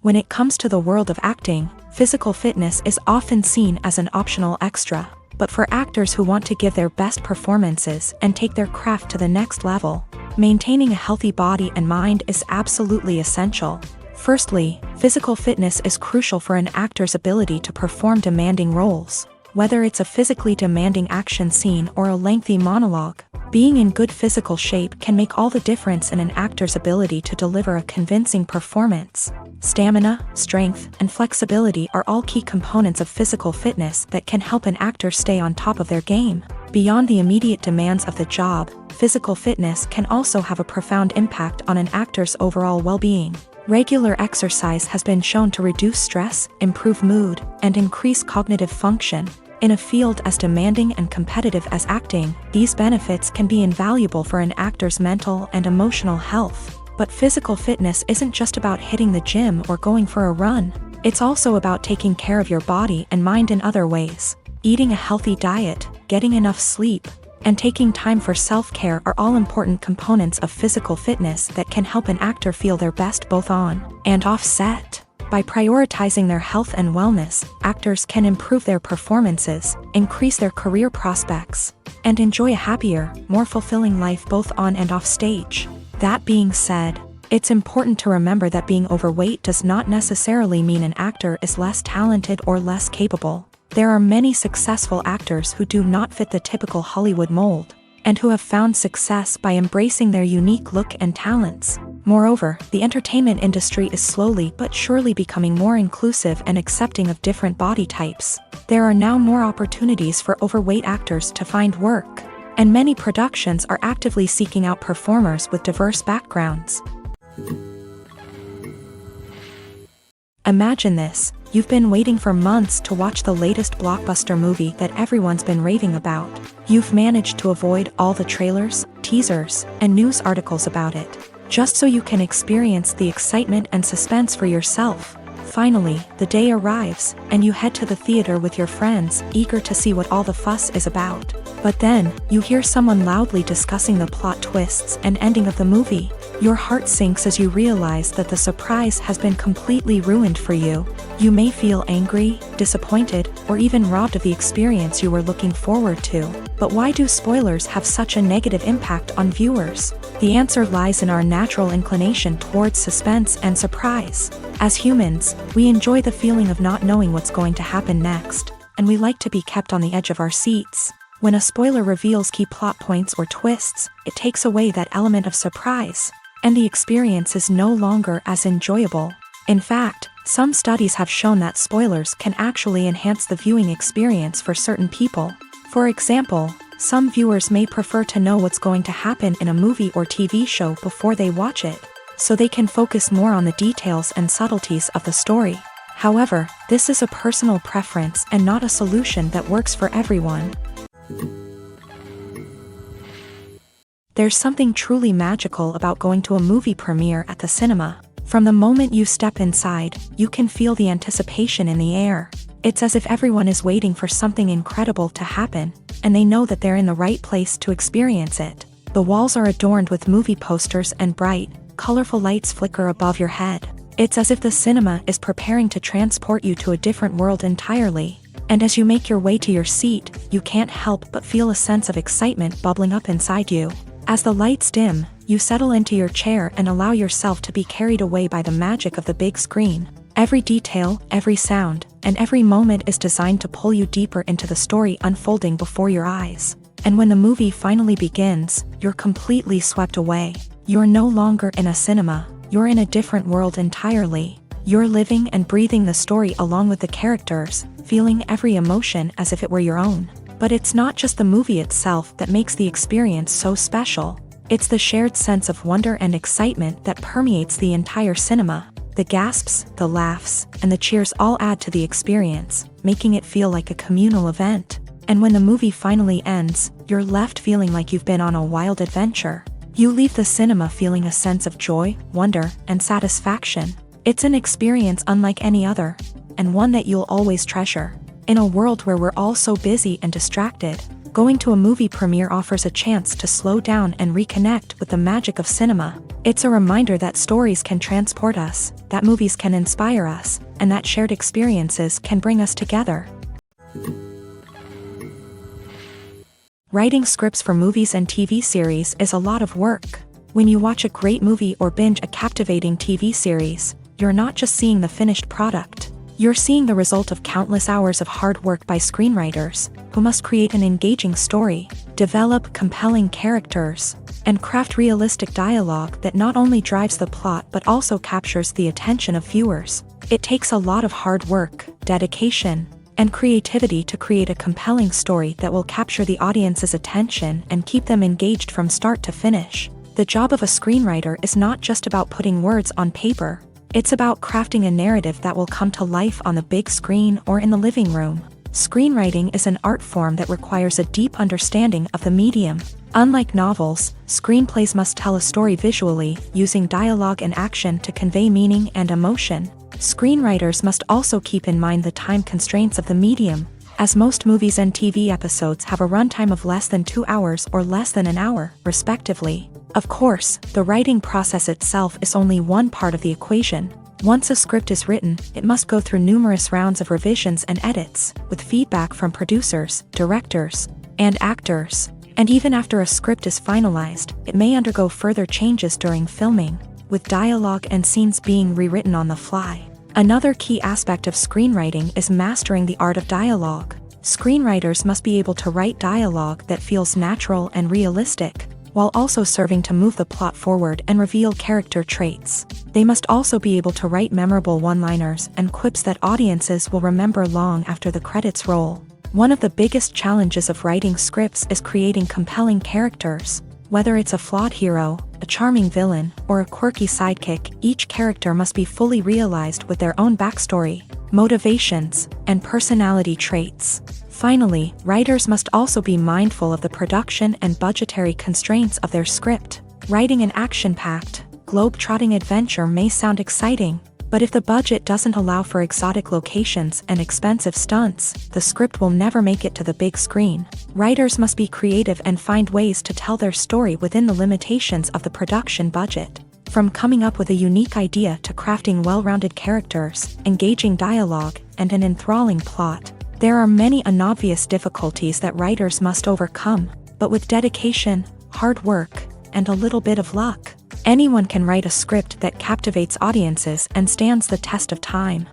When it comes to the world of acting, physical fitness is often seen as an optional extra. But for actors who want to give their best performances and take their craft to the next level, maintaining a healthy body and mind is absolutely essential. Firstly, physical fitness is crucial for an actor's ability to perform demanding roles. Whether it's a physically demanding action scene or a lengthy monologue, being in good physical shape can make all the difference in an actor's ability to deliver a convincing performance. Stamina, strength, and flexibility are all key components of physical fitness that can help an actor stay on top of their game. Beyond the immediate demands of the job, physical fitness can also have a profound impact on an actor's overall well-being. Regular exercise has been shown to reduce stress, improve mood, and increase cognitive function. In a field as demanding and competitive as acting, these benefits can be invaluable for an actor's mental and emotional health. But physical fitness isn't just about hitting the gym or going for a run. It's also about taking care of your body and mind in other ways. Eating a healthy diet, getting enough sleep, and taking time for self-care are all important components of physical fitness that can help an actor feel their best both on and off set. By prioritizing their health and wellness, actors can improve their performances, increase their career prospects, and enjoy a happier, more fulfilling life both on and off stage. That being said, it's important to remember that being overweight does not necessarily mean an actor is less talented or less capable. There are many successful actors who do not fit the typical Hollywood mold, and who have found success by embracing their unique look and talents. Moreover, the entertainment industry is slowly but surely becoming more inclusive and accepting of different body types. There are now more opportunities for overweight actors to find work, and many productions are actively seeking out performers with diverse backgrounds. Imagine this: you've been waiting for months to watch the latest blockbuster movie that everyone's been raving about. You've managed to avoid all the trailers, teasers, and news articles about it, just so you can experience the excitement and suspense for yourself. Finally, the day arrives, and you head to the theater with your friends, eager to see what all the fuss is about. But then, you hear someone loudly discussing the plot twists and ending of the movie. Your heart sinks as you realize that the surprise has been completely ruined for you. You may feel angry, disappointed, or even robbed of the experience you were looking forward to. But why do spoilers have such a negative impact on viewers? The answer lies in our natural inclination towards suspense and surprise. As humans, we enjoy the feeling of not knowing what's going to happen next, and we like to be kept on the edge of our seats. When a spoiler reveals key plot points or twists, it takes away that element of surprise, and the experience is no longer as enjoyable. In fact, some studies have shown that spoilers can actually enhance the viewing experience for certain people. For example, some viewers may prefer to know what's going to happen in a movie or TV show before they watch it, so they can focus more on the details and subtleties of the story. However, this is a personal preference and not a solution that works for everyone. There's something truly magical about going to a movie premiere at the cinema. From the moment you step inside, you can feel the anticipation in the air. It's as if everyone is waiting for something incredible to happen, and they know that they're in the right place to experience it. The walls are adorned with movie posters and bright, colorful lights flicker above your head. It's as if the cinema is preparing to transport you to a different world entirely. And as you make your way to your seat, you can't help but feel a sense of excitement bubbling up inside you. As the lights dim, you settle into your chair and allow yourself to be carried away by the magic of the big screen. Every detail, every sound, and every moment is designed to pull you deeper into the story unfolding before your eyes. And when the movie finally begins, you're completely swept away. You're no longer in a cinema, you're in a different world entirely. You're living and breathing the story along with the characters, feeling every emotion as if it were your own. But it's not just the movie itself that makes the experience so special. It's the shared sense of wonder and excitement that permeates the entire cinema. The gasps, the laughs, and the cheers all add to the experience, making it feel like a communal event. And when the movie finally ends, you're left feeling like you've been on a wild adventure. You leave the cinema feeling a sense of joy, wonder, and satisfaction. It's an experience unlike any other, and one that you'll always treasure. In a world where we're all so busy and distracted, going to a movie premiere offers a chance to slow down and reconnect with the magic of cinema. It's a reminder that stories can transport us, that movies can inspire us, and that shared experiences can bring us together. Writing scripts for movies and TV series is a lot of work. When you watch a great movie or binge a captivating TV series, you're not just seeing the finished product. You're seeing the result of countless hours of hard work by screenwriters, who must create an engaging story, develop compelling characters, and craft realistic dialogue that not only drives the plot but also captures the attention of viewers. It takes a lot of hard work, dedication, and creativity to create a compelling story that will capture the audience's attention and keep them engaged from start to finish. The job of a screenwriter is not just about putting words on paper. It's about crafting a narrative that will come to life on the big screen or in the living room. Screenwriting is an art form that requires a deep understanding of the medium. Unlike novels, screenplays must tell a story visually, using dialogue and action to convey meaning and emotion. Screenwriters must also keep in mind the time constraints of the medium, as most movies and TV episodes have a runtime of less than 2 hours or less than an hour, respectively. Of course, the writing process itself is only one part of the equation. Once a script is written, it must go through numerous rounds of revisions and edits, with feedback from producers, directors, and actors. And even after a script is finalized, it may undergo further changes during filming, with dialogue and scenes being rewritten on the fly. Another key aspect of screenwriting is mastering the art of dialogue. Screenwriters must be able to write dialogue that feels natural and realistic, while also serving to move the plot forward and reveal character traits. They must also be able to write memorable one-liners and quips that audiences will remember long after the credits roll. One of the biggest challenges of writing scripts is creating compelling characters. Whether it's a flawed hero, a charming villain, or a quirky sidekick, each character must be fully realized with their own backstory, motivations, and personality traits. Finally, writers must also be mindful of the production and budgetary constraints of their script. Writing an action-packed, globe-trotting adventure may sound exciting, but if the budget doesn't allow for exotic locations and expensive stunts, the script will never make it to the big screen. Writers must be creative and find ways to tell their story within the limitations of the production budget. From coming up with a unique idea to crafting well-rounded characters, engaging dialogue, and an enthralling plot, there are many unobvious difficulties that writers must overcome, but with dedication, hard work, and a little bit of luck, anyone can write a script that captivates audiences and stands the test of time.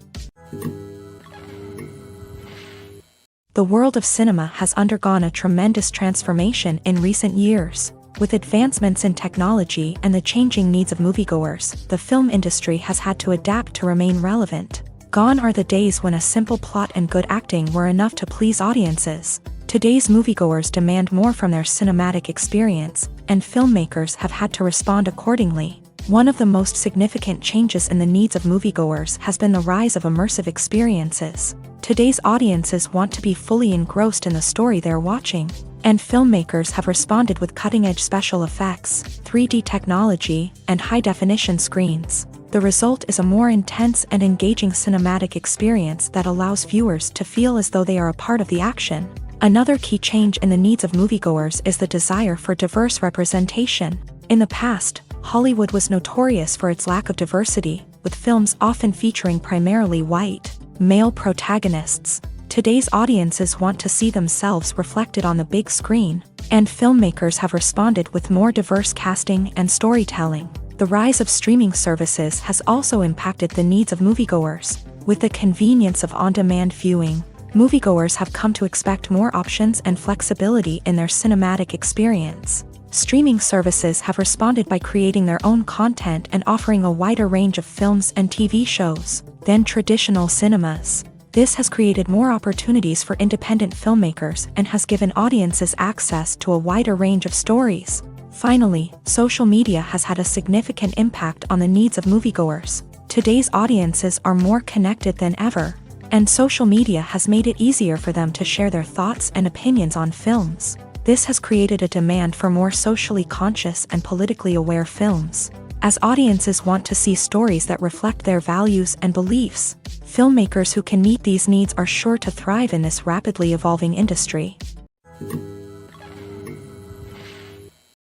The world of cinema has undergone a tremendous transformation in recent years. With advancements in technology and the changing needs of moviegoers, the film industry has had to adapt to remain relevant. Gone are the days when a simple plot and good acting were enough to please audiences. Today's moviegoers demand more from their cinematic experience, and filmmakers have had to respond accordingly. One of the most significant changes in the needs of moviegoers has been the rise of immersive experiences. Today's audiences want to be fully engrossed in the story they're watching, and filmmakers have responded with cutting-edge special effects, 3D technology, and high-definition screens. The result is a more intense and engaging cinematic experience that allows viewers to feel as though they are a part of the action. Another key change in the needs of moviegoers is the desire for diverse representation. In the past, Hollywood was notorious for its lack of diversity, with films often featuring primarily white, male protagonists. Today's audiences want to see themselves reflected on the big screen, and filmmakers have responded with more diverse casting and storytelling. The rise of streaming services has also impacted the needs of moviegoers. With the convenience of on-demand viewing, moviegoers have come to expect more options and flexibility in their cinematic experience. Streaming services have responded by creating their own content and offering a wider range of films and TV shows than traditional cinemas. This has created more opportunities for independent filmmakers and has given audiences access to a wider range of stories. Finally, social media has had a significant impact on the needs of moviegoers. Today's audiences are more connected than ever, and social media has made it easier for them to share their thoughts and opinions on films. This has created a demand for more socially conscious and politically aware films. As audiences want to see stories that reflect their values and beliefs, filmmakers who can meet these needs are sure to thrive in this rapidly evolving industry.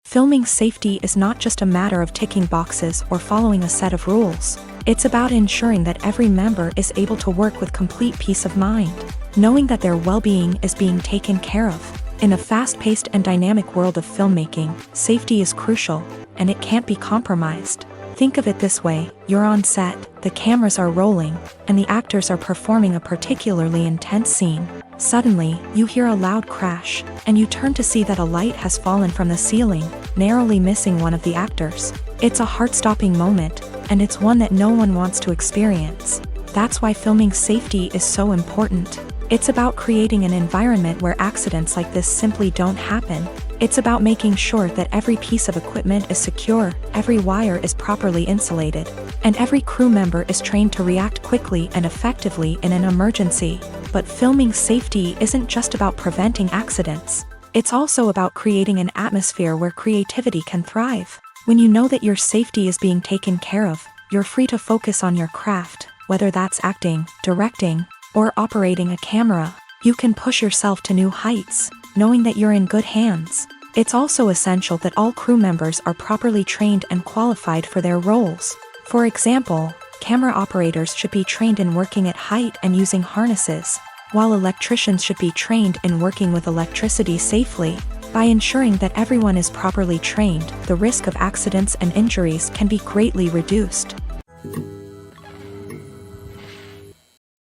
Filming safety is not just a matter of ticking boxes or following a set of rules. It's about ensuring that every member is able to work with complete peace of mind, knowing that their well-being is being taken care of. In a fast-paced and dynamic world of filmmaking, safety is crucial, and it can't be compromised. Think of it this way: you're on set, the cameras are rolling, and the actors are performing a particularly intense scene. Suddenly, you hear a loud crash, and you turn to see that a light has fallen from the ceiling, narrowly missing one of the actors. It's a heart-stopping moment, and it's one that no one wants to experience. That's why filming safety is so important. It's about creating an environment where accidents like this simply don't happen. It's about making sure that every piece of equipment is secure, every wire is properly insulated, and every crew member is trained to react quickly and effectively in an emergency. But filming safety isn't just about preventing accidents. It's also about creating an atmosphere where creativity can thrive. When you know that your safety is being taken care of, you're free to focus on your craft, whether that's acting, directing, or operating a camera. You can push yourself to new heights, knowing that you're in good hands. It's also essential that all crew members are properly trained and qualified for their roles. For example, camera operators should be trained in working at height and using harnesses, while electricians should be trained in working with electricity safely. By ensuring that everyone is properly trained, the risk of accidents and injuries can be greatly reduced.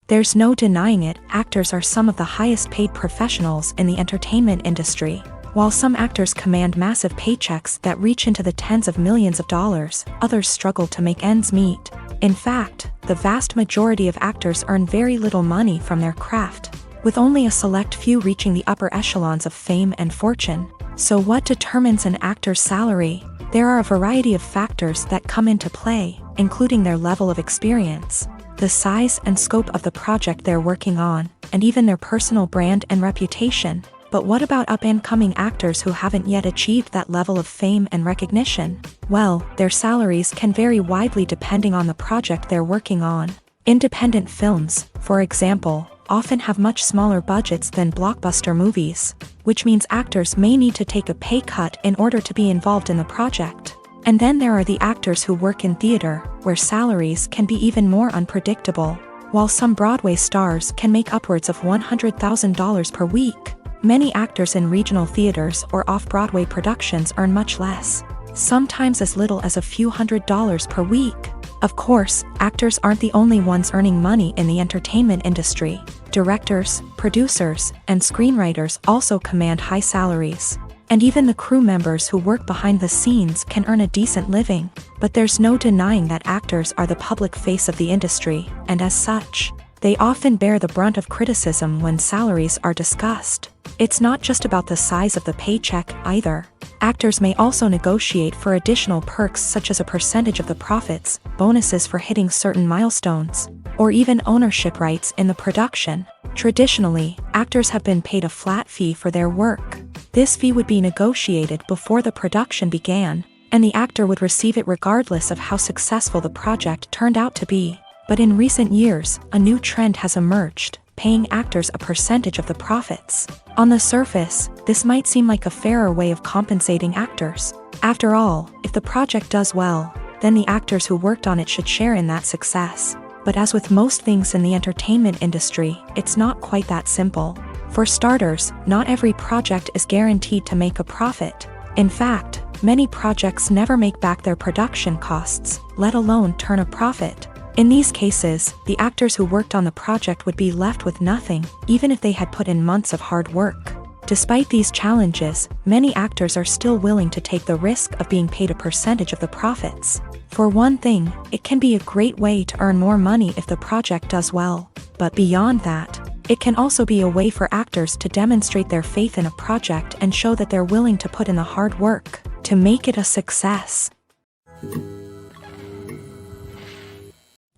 There's no denying it, actors are some of the highest paid professionals in the entertainment industry. While some actors command massive paychecks that reach into the tens of millions of dollars, others struggle to make ends meet. In fact, the vast majority of actors earn very little money from their craft, with only a select few reaching the upper echelons of fame and fortune. So what determines an actor's salary? There are a variety of factors that come into play, including their level of experience, the size and scope of the project they're working on, and even their personal brand and reputation. But what about up-and-coming actors who haven't yet achieved that level of fame and recognition? Well, their salaries can vary widely depending on the project they're working on. Independent films, for example, often have much smaller budgets than blockbuster movies, which means actors may need to take a pay cut in order to be involved in the project. And then there are the actors who work in theater, where salaries can be even more unpredictable. While some Broadway stars can make upwards of $100,000 per week, many actors in regional theaters or off-Broadway productions earn much less, sometimes as little as a few $100s per week. Of course, actors aren't the only ones earning money in the entertainment industry. Directors, producers, and screenwriters also command high salaries. And even the crew members who work behind the scenes can earn a decent living. But there's no denying that actors are the public face of the industry, and as such, they often bear the brunt of criticism when salaries are discussed. It's not just about the size of the paycheck either. Actors may also negotiate for additional perks such as a percentage of the profits, bonuses for hitting certain milestones, or even ownership rights in the production. Traditionally, actors have been paid a flat fee for their work. This fee would be negotiated before the production began, and the actor would receive it regardless of how successful the project turned out to be. But in recent years, a new trend has emerged, paying actors a percentage of the profits. On the surface, this might seem like a fairer way of compensating actors. After all, if the project does well, then the actors who worked on it should share in that success. But as with most things in the entertainment industry, it's not quite that simple. For starters, not every project is guaranteed to make a profit. In fact, many projects never make back their production costs, let alone turn a profit. In these cases, the actors who worked on the project would be left with nothing, even if they had put in months of hard work. Despite these challenges, many actors are still willing to take the risk of being paid a percentage of the profits. For one thing, it can be a great way to earn more money if the project does well. But beyond that, it can also be a way for actors to demonstrate their faith in a project and show that they're willing to put in the hard work to make it a success.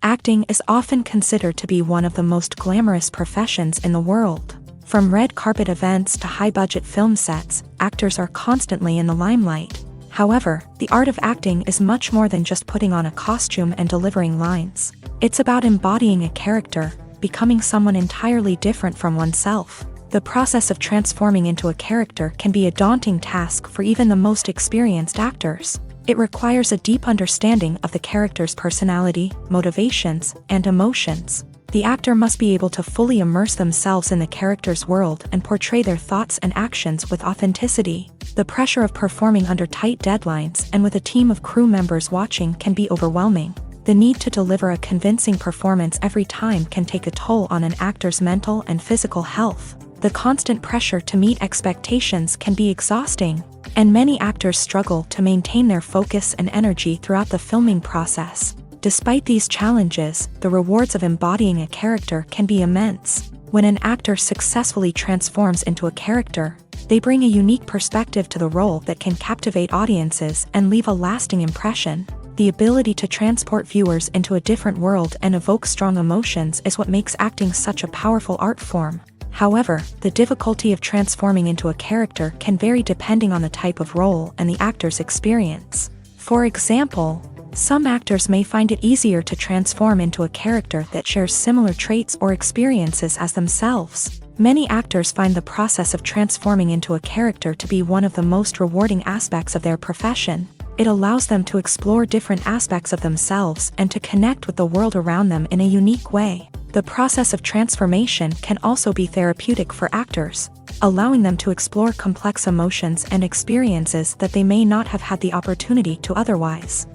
Acting is often considered to be one of the most glamorous professions in the world. From red carpet events to high-budget film sets, actors are constantly in the limelight. However, the art of acting is much more than just putting on a costume and delivering lines. It's about embodying a character, becoming someone entirely different from oneself. The process of transforming into a character can be a daunting task for even the most experienced actors. It requires a deep understanding of the character's personality, motivations, and emotions. The actor must be able to fully immerse themselves in the character's world and portray their thoughts and actions with authenticity. The pressure of performing under tight deadlines and with a team of crew members watching can be overwhelming. The need to deliver a convincing performance every time can take a toll on an actor's mental and physical health. The constant pressure to meet expectations can be exhausting, and many actors struggle to maintain their focus and energy throughout the filming process. Despite these challenges, the rewards of embodying a character can be immense. When an actor successfully transforms into a character, they bring a unique perspective to the role that can captivate audiences and leave a lasting impression. The ability to transport viewers into a different world and evoke strong emotions is what makes acting such a powerful art form. However, the difficulty of transforming into a character can vary depending on the type of role and the actor's experience. For example, some actors may find it easier to transform into a character that shares similar traits or experiences as themselves. Many actors find the process of transforming into a character to be one of the most rewarding aspects of their profession. It allows them to explore different aspects of themselves and to connect with the world around them in a unique way. The process of transformation can also be therapeutic for actors, allowing them to explore complex emotions and experiences that they may not have had the opportunity to otherwise.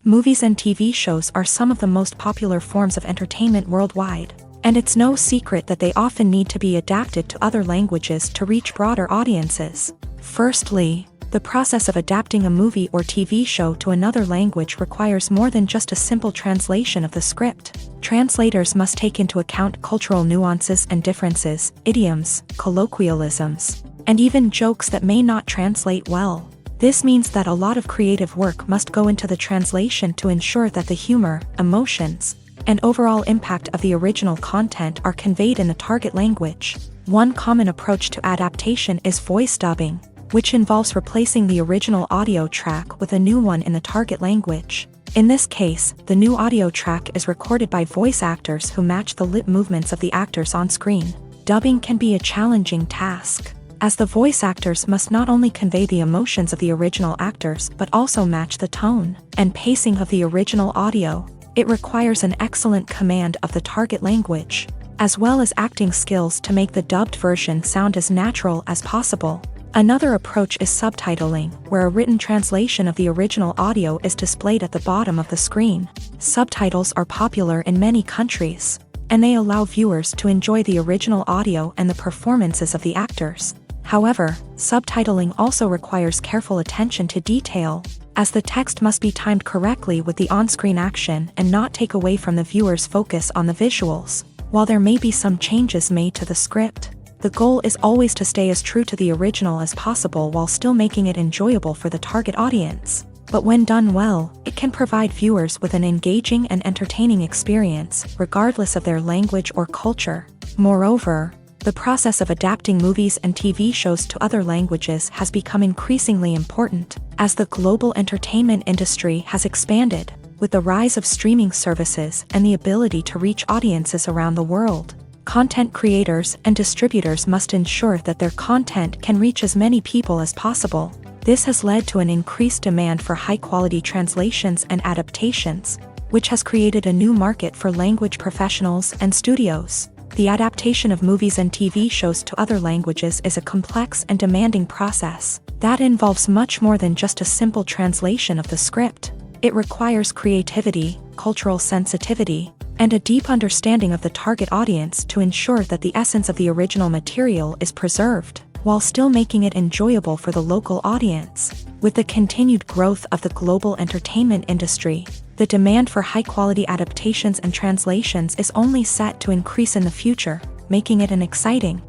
Movies and TV shows are some of the most popular forms of entertainment worldwide, and it's no secret that they often need to be adapted to other languages to reach broader audiences. Firstly, the process of adapting a movie or TV show to another language requires more than just a simple translation of the script. Translators must take into account cultural nuances and differences, idioms, colloquialisms, and even jokes that may not translate well. This means that a lot of creative work must go into the translation to ensure that the humor, emotions, and overall impact of the original content are conveyed in the target language. One common approach to adaptation is voice dubbing, which involves replacing the original audio track with a new one in the target language. In this case, the new audio track is recorded by voice actors who match the lip movements of the actors on screen. Dubbing can be a challenging task, as the voice actors must not only convey the emotions of the original actors but also match the tone and pacing of the original audio. It requires an excellent command of the target language, as well as acting skills to make the dubbed version sound as natural as possible. Another approach is subtitling, where a written translation of the original audio is displayed at the bottom of the screen. Subtitles are popular in many countries, and they allow viewers to enjoy the original audio and the performances of the actors. However, subtitling also requires careful attention to detail, as the text must be timed correctly with the on-screen action and not take away from the viewer's focus on the visuals. While there may be some changes made to the script, the goal is always to stay as true to the original as possible while still making it enjoyable for the target audience. But when done well, it can provide viewers with an engaging and entertaining experience, regardless of their language or culture. Moreover, the process of adapting movies and TV shows to other languages has become increasingly important, as the global entertainment industry has expanded, with the rise of streaming services and the ability to reach audiences around the world. Content creators and distributors must ensure that their content can reach as many people as possible. This has led to an increased demand for high-quality translations and adaptations, which has created a new market for language professionals and studios. The adaptation of movies and TV shows to other languages is a complex and demanding process that involves much more than just a simple translation of the script. It requires creativity, cultural sensitivity, and a deep understanding of the target audience to ensure that the essence of the original material is preserved, while still making it enjoyable for the local audience. With the continued growth of the global entertainment industry, the demand for high-quality adaptations and translations is only set to increase in the future, making it an exciting.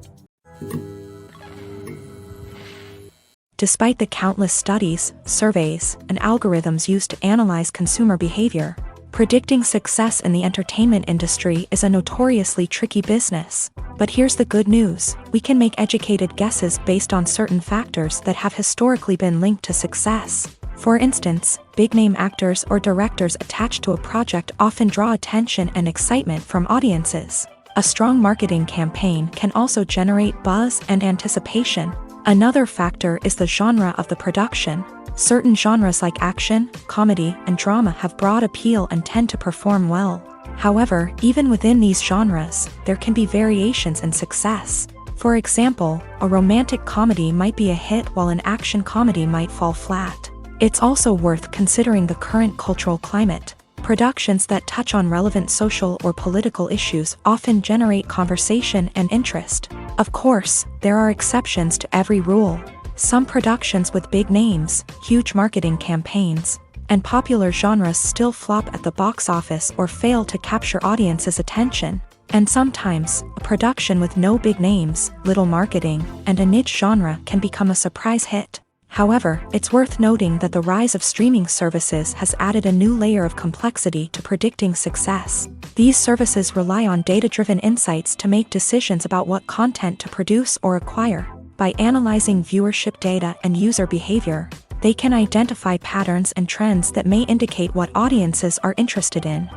Despite the countless studies, surveys, and algorithms used to analyze consumer behavior, predicting success in the entertainment industry is a notoriously tricky business. But here's the good news: we can make educated guesses based on certain factors that have historically been linked to success. For instance, big-name actors or directors attached to a project often draw attention and excitement from audiences. A strong marketing campaign can also generate buzz and anticipation. Another factor is the genre of the production. Certain genres like action, comedy, and drama have broad appeal and tend to perform well. However, even within these genres, there can be variations in success. For example, a romantic comedy might be a hit while an action comedy might fall flat. It's also worth considering the current cultural climate. Productions that touch on relevant social or political issues often generate conversation and interest. Of course, there are exceptions to every rule. Some productions with big names, huge marketing campaigns, and popular genres still flop at the box office or fail to capture audiences' attention. And sometimes, a production with no big names, little marketing, and a niche genre can become a surprise hit. However, it's worth noting that the rise of streaming services has added a new layer of complexity to predicting success. These services rely on data-driven insights to make decisions about what content to produce or acquire. By analyzing viewership data and user behavior, they can identify patterns and trends that may indicate what audiences are interested in.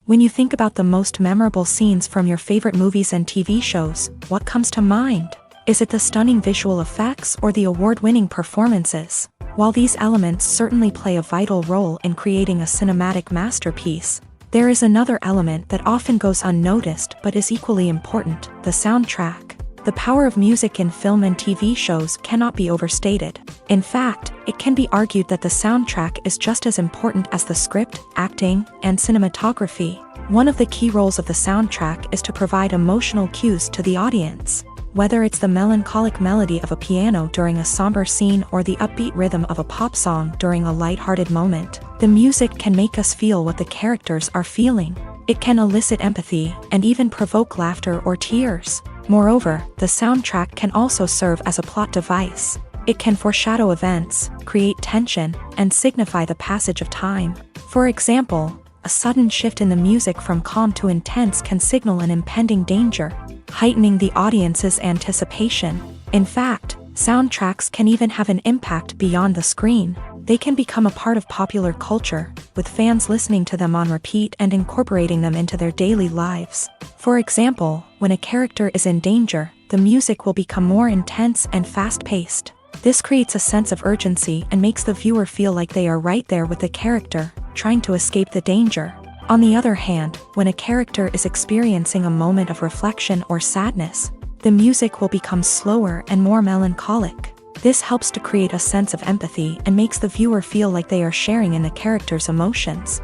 When you think about the most memorable scenes from your favorite movies and TV shows, what comes to mind? Is it the stunning visual effects or the award-winning performances? While these elements certainly play a vital role in creating a cinematic masterpiece, there is another element that often goes unnoticed but is equally important: the soundtrack. The power of music in film and TV shows cannot be overstated. In fact, it can be argued that the soundtrack is just as important as the script, acting, and cinematography. One of the key roles of the soundtrack is to provide emotional cues to the audience. Whether it's the melancholic melody of a piano during a somber scene or the upbeat rhythm of a pop song during a light-hearted moment, the music can make us feel what the characters are feeling. It can elicit empathy and even provoke laughter or tears. Moreover, the soundtrack can also serve as a plot device. It can foreshadow events, create tension, and signify the passage of time. For example, a sudden shift in the music from calm to intense can signal an impending danger, heightening the audience's anticipation. In fact, soundtracks can even have an impact beyond the screen. They can become a part of popular culture, with fans listening to them on repeat and incorporating them into their daily lives. For example, when a character is in danger, the music will become more intense and fast-paced. This creates a sense of urgency and makes the viewer feel like they are right there with the character, trying to escape the danger. On the other hand, when a character is experiencing a moment of reflection or sadness, the music will become slower and more melancholic. This helps to create a sense of empathy and makes the viewer feel like they are sharing in the character's emotions.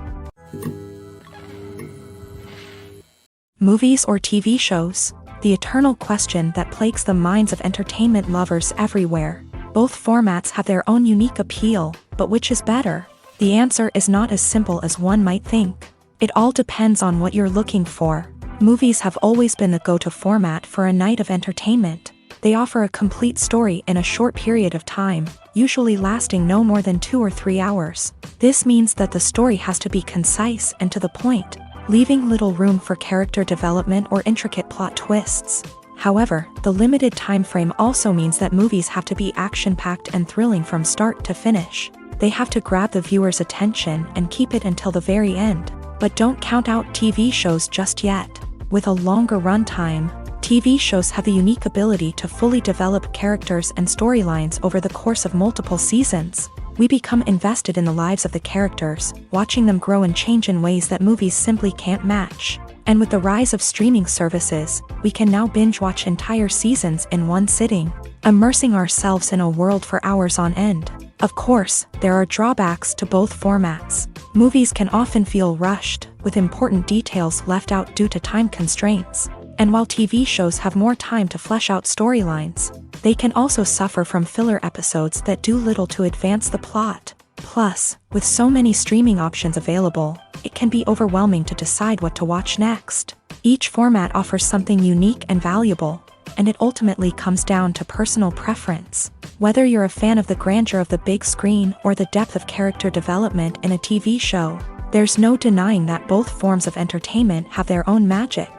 Movies or TV shows? The eternal question that plagues the minds of entertainment lovers everywhere. Both formats have their own unique appeal, but which is better? The answer is not as simple as one might think. It all depends on what you're looking for. Movies have always been the go-to format for a night of entertainment. They offer a complete story in a short period of time, usually lasting no more than 2 or 3 hours. This means that the story has to be concise and to the point, leaving little room for character development or intricate plot twists. However, the limited time frame also means that movies have to be action-packed and thrilling from start to finish. They have to grab the viewer's attention and keep it until the very end. But don't count out TV shows just yet. With a longer runtime, TV shows have the unique ability to fully develop characters and storylines over the course of multiple seasons. We become invested in the lives of the characters, watching them grow and change in ways that movies simply can't match. And with the rise of streaming services, we can now binge-watch entire seasons in one sitting, immersing ourselves in a world for hours on end. Of course, there are drawbacks to both formats. Movies can often feel rushed, with important details left out due to time constraints. And while TV shows have more time to flesh out storylines, they can also suffer from filler episodes that do little to advance the plot. Plus, with so many streaming options available, it can be overwhelming to decide what to watch next. Each format offers something unique and valuable, and it ultimately comes down to personal preference. Whether you're a fan of the grandeur of the big screen or the depth of character development in a TV show, there's no denying that both forms of entertainment have their own magic.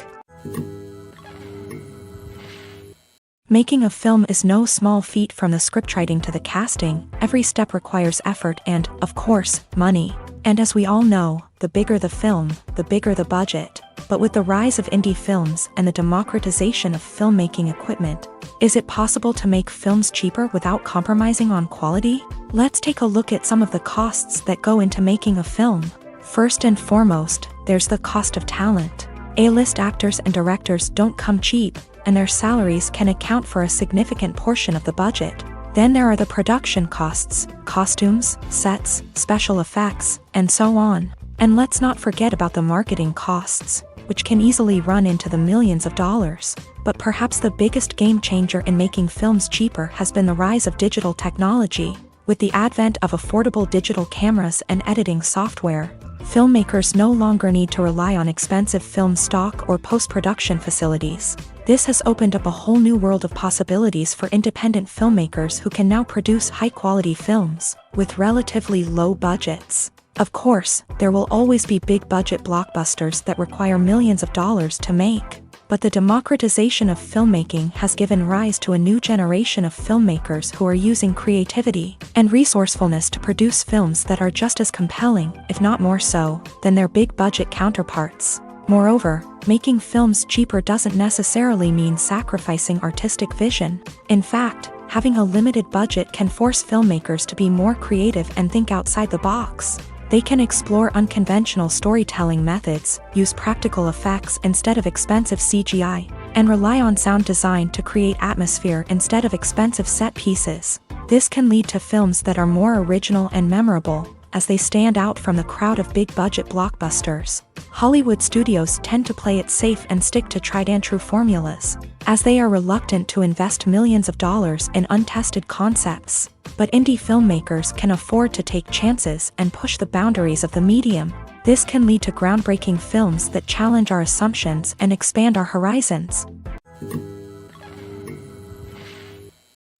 Making a film is no small feat. From the scriptwriting to the casting, every step requires effort and, of course, money. And as we all know, the bigger the film, the bigger the budget. But with the rise of indie films and the democratization of filmmaking equipment, is it possible to make films cheaper without compromising on quality? Let's take a look at some of the costs that go into making a film. First and foremost, there's the cost of talent. A-list actors and directors don't come cheap, and their salaries can account for a significant portion of the budget. Then there are the production costs, costumes, sets, special effects, and so on. And let's not forget about the marketing costs, which can easily run into the millions of dollars. But perhaps the biggest game changer in making films cheaper has been the rise of digital technology. With the advent of affordable digital cameras and editing software, filmmakers no longer need to rely on expensive film stock or post-production facilities. This has opened up a whole new world of possibilities for independent filmmakers who can now produce high-quality films with relatively low budgets. Of course, there will always be big-budget blockbusters that require millions of dollars to make. But the democratization of filmmaking has given rise to a new generation of filmmakers who are using creativity and resourcefulness to produce films that are just as compelling, if not more so, than their big-budget counterparts. Moreover, making films cheaper doesn't necessarily mean sacrificing artistic vision. In fact, having a limited budget can force filmmakers to be more creative and think outside the box. They can explore unconventional storytelling methods, use practical effects instead of expensive CGI, and rely on sound design to create atmosphere instead of expensive set pieces. This can lead to films that are more original and memorable, as they stand out from the crowd of big-budget blockbusters. Hollywood studios tend to play it safe and stick to tried-and-true formulas, as they are reluctant to invest millions of dollars in untested concepts. But indie filmmakers can afford to take chances and push the boundaries of the medium. This can lead to groundbreaking films that challenge our assumptions and expand our horizons.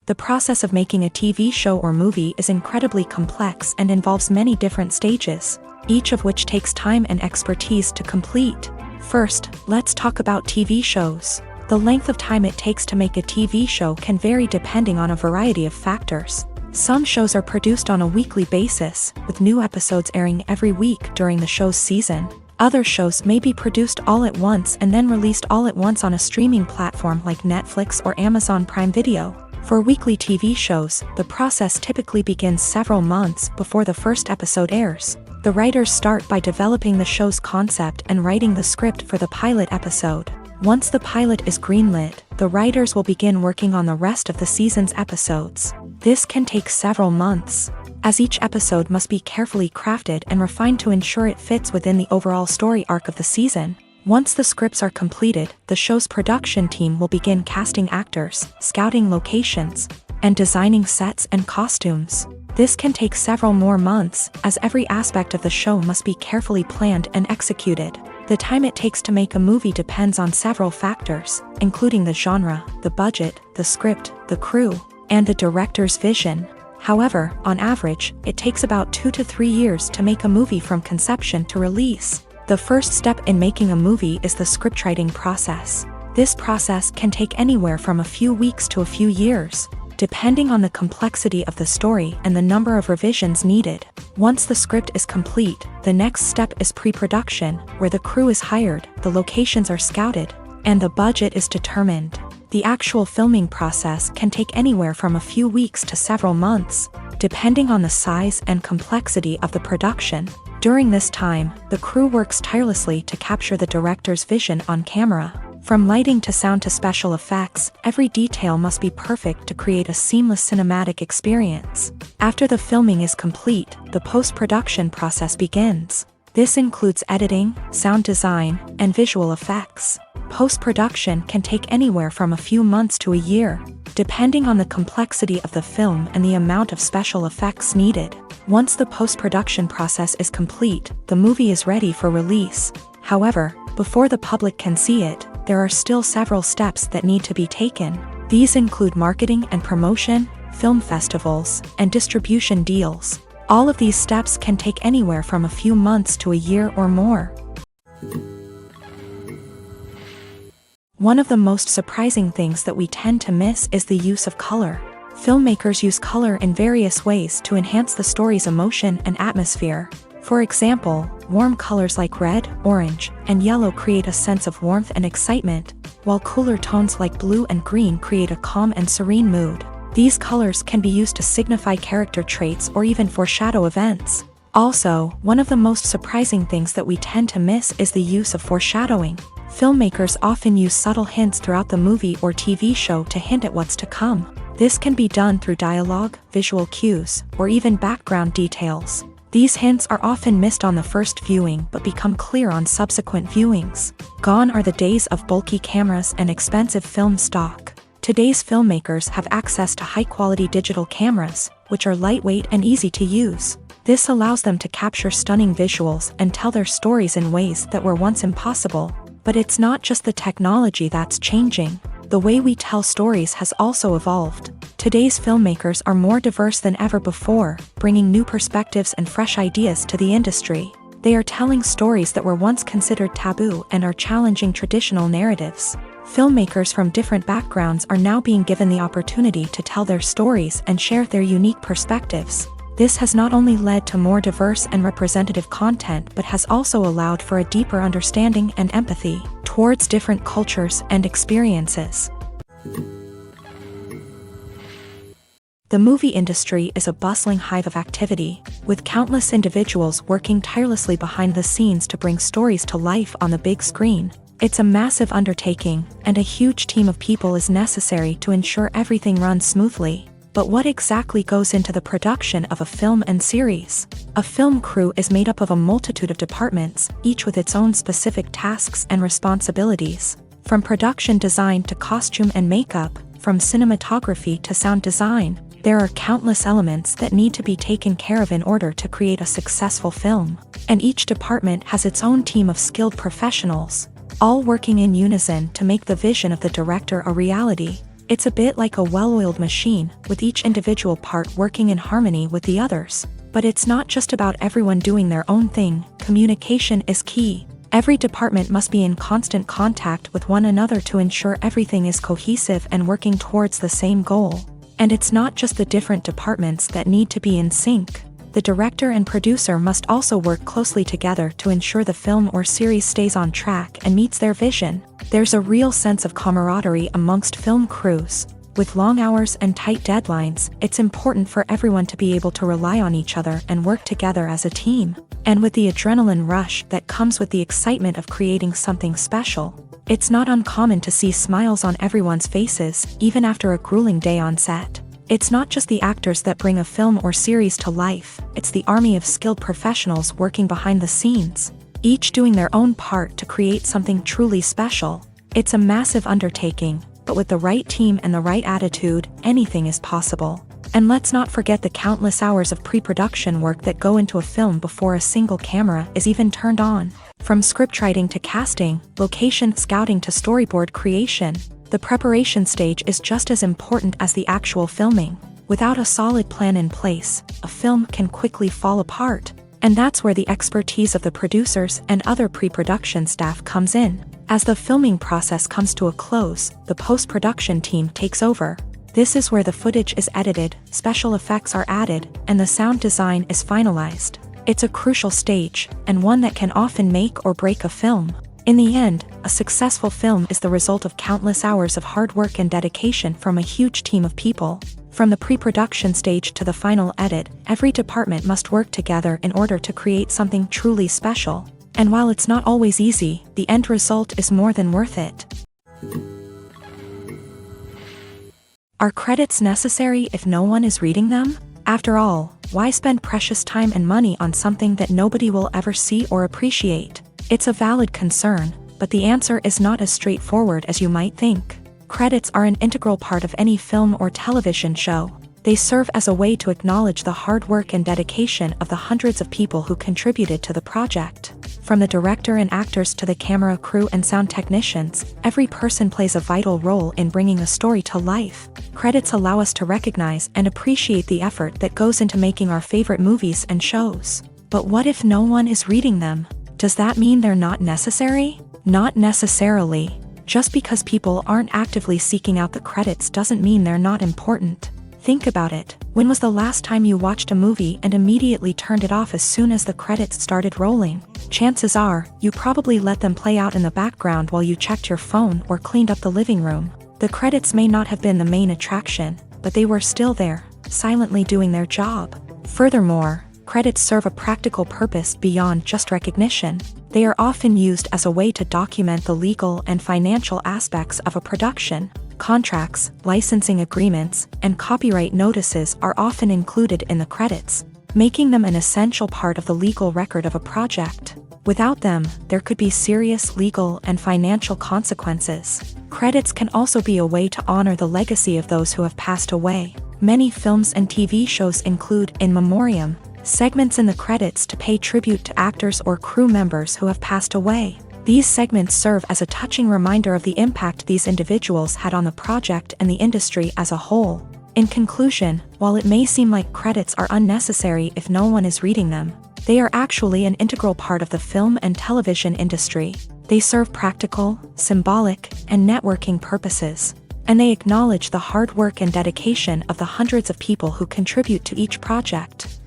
The process of making a TV show or movie is incredibly complex and involves many different stages, each of which takes time and expertise to complete. First, let's talk about TV shows. The length of time it takes to make a TV show can vary depending on a variety of factors. Some shows are produced on a weekly basis, with new episodes airing every week during the show's season. Other shows may be produced all at once and then released all at once on a streaming platform like Netflix or Amazon Prime Video. For weekly TV shows, the process typically begins several months before the first episode airs. The writers start by developing the show's concept and writing the script for the pilot episode. Once the pilot is greenlit, the writers will begin working on the rest of the season's episodes. This can take several months, as each episode must be carefully crafted and refined to ensure it fits within the overall story arc of the season. Once the scripts are completed, the show's production team will begin casting actors, scouting locations, and designing sets and costumes. This can take several more months, as every aspect of the show must be carefully planned and executed. The time it takes to make a movie depends on several factors, including the genre, the budget, the script, the crew, and the director's vision. However, on average, it takes about 2 to 3 years to make a movie from conception to release. The first step in making a movie is the scriptwriting process. This process can take anywhere from a few weeks to a few years, depending on the complexity of the story and the number of revisions needed. Once the script is complete, the next step is pre-production, where the crew is hired, the locations are scouted, and the budget is determined. The actual filming process can take anywhere from a few weeks to several months, depending on the size and complexity of the production. During this time, the crew works tirelessly to capture the director's vision on camera. From lighting to sound to special effects, every detail must be perfect to create a seamless cinematic experience. After the filming is complete, the post-production process begins. This includes editing, sound design, and visual effects. Post-production can take anywhere from a few months to a year, depending on the complexity of the film and the amount of special effects needed. Once the post-production process is complete, the movie is ready for release. However, before the public can see it, there are still several steps that need to be taken. These include marketing and promotion, film festivals, and distribution deals. All of these steps can take anywhere from a few months to a year or more. One of the most surprising things that we tend to miss is the use of color. Filmmakers use color in various ways to enhance the story's emotion and atmosphere. For example, warm colors like red, orange, and yellow create a sense of warmth and excitement, while cooler tones like blue and green create a calm and serene mood. These colors can be used to signify character traits or even foreshadow events. Also, one of the most surprising things that we tend to miss is the use of foreshadowing. Filmmakers often use subtle hints throughout the movie or TV show to hint at what's to come. This can be done through dialogue, visual cues, or even background details. These hints are often missed on the first viewing but become clear on subsequent viewings. Gone are the days of bulky cameras and expensive film stock. Today's filmmakers have access to high-quality digital cameras, which are lightweight and easy to use. This allows them to capture stunning visuals and tell their stories in ways that were once impossible. But it's not just the technology that's changing. The way we tell stories has also evolved. Today's filmmakers are more diverse than ever before, bringing new perspectives and fresh ideas to the industry. They are telling stories that were once considered taboo and are challenging traditional narratives. Filmmakers from different backgrounds are now being given the opportunity to tell their stories and share their unique perspectives. This has not only led to more diverse and representative content but has also allowed for a deeper understanding and empathy towards different cultures and experiences. The movie industry is a bustling hive of activity, with countless individuals working tirelessly behind the scenes to bring stories to life on the big screen. It's a massive undertaking, and a huge team of people is necessary to ensure everything runs smoothly. But what exactly goes into the production of a film and series? A film crew is made up of a multitude of departments, each with its own specific tasks and responsibilities. From production design to costume and makeup, from cinematography to sound design, there are countless elements that need to be taken care of in order to create a successful film. And each department has its own team of skilled professionals, all working in unison to make the vision of the director a reality. It's a bit like a well-oiled machine, with each individual part working in harmony with the others. But it's not just about everyone doing their own thing. Communication is key. Every department must be in constant contact with one another to ensure everything is cohesive and working towards the same goal. And it's not just the different departments that need to be in sync. The director and producer must also work closely together to ensure the film or series stays on track and meets their vision. There's a real sense of camaraderie amongst film crews. With long hours and tight deadlines, it's important for everyone to be able to rely on each other and work together as a team. And with the adrenaline rush that comes with the excitement of creating something special, it's not uncommon to see smiles on everyone's faces, even after a grueling day on set. It's not just the actors that bring a film or series to life, it's the army of skilled professionals working behind the scenes, each doing their own part to create something truly special. It's a massive undertaking, but with the right team and the right attitude, anything is possible. And let's not forget the countless hours of pre-production work that go into a film before a single camera is even turned on. From scriptwriting to casting, location scouting to storyboard creation, the preparation stage is just as important as the actual filming. Without a solid plan in place, a film can quickly fall apart. And that's where the expertise of the producers and other pre-production staff comes in. As the filming process comes to a close, the post-production team takes over. This is where the footage is edited, special effects are added, and the sound design is finalized. It's a crucial stage, and one that can often make or break a film. In the end, a successful film is the result of countless hours of hard work and dedication from a huge team of people. From the pre-production stage to the final edit, every department must work together in order to create something truly special. And while it's not always easy, the end result is more than worth it. Are credits necessary if no one is reading them? After all, why spend precious time and money on something that nobody will ever see or appreciate? It's a valid concern, but the answer is not as straightforward as you might think. Credits are an integral part of any film or television show. They serve as a way to acknowledge the hard work and dedication of the hundreds of people who contributed to the project. From the director and actors to the camera crew and sound technicians, every person plays a vital role in bringing a story to life. Credits allow us to recognize and appreciate the effort that goes into making our favorite movies and shows. But what if no one is reading them? Does that mean they're not necessary? Not necessarily. Just because people aren't actively seeking out the credits doesn't mean they're not important. Think about it. When was the last time you watched a movie and immediately turned it off as soon as the credits started rolling? Chances are, you probably let them play out in the background while you checked your phone or cleaned up the living room. The credits may not have been the main attraction, but they were still there, silently doing their job. Furthermore, credits serve a practical purpose beyond just recognition. They are often used as a way to document the legal and financial aspects of a production. Contracts, licensing agreements, and copyright notices are often included in the credits, making them an essential part of the legal record of a project. Without them, there could be serious legal and financial consequences. Credits can also be a way to honor the legacy of those who have passed away. Many films and TV shows include in memoriam segments in the credits to pay tribute to actors or crew members who have passed away. These segments serve as a touching reminder of the impact these individuals had on the project and the industry as a whole. In conclusion, while it may seem like credits are unnecessary if no one is reading them, they are actually an integral part of the film and television industry. They serve practical, symbolic, and networking purposes, and they acknowledge the hard work and dedication of the hundreds of people who contribute to each project.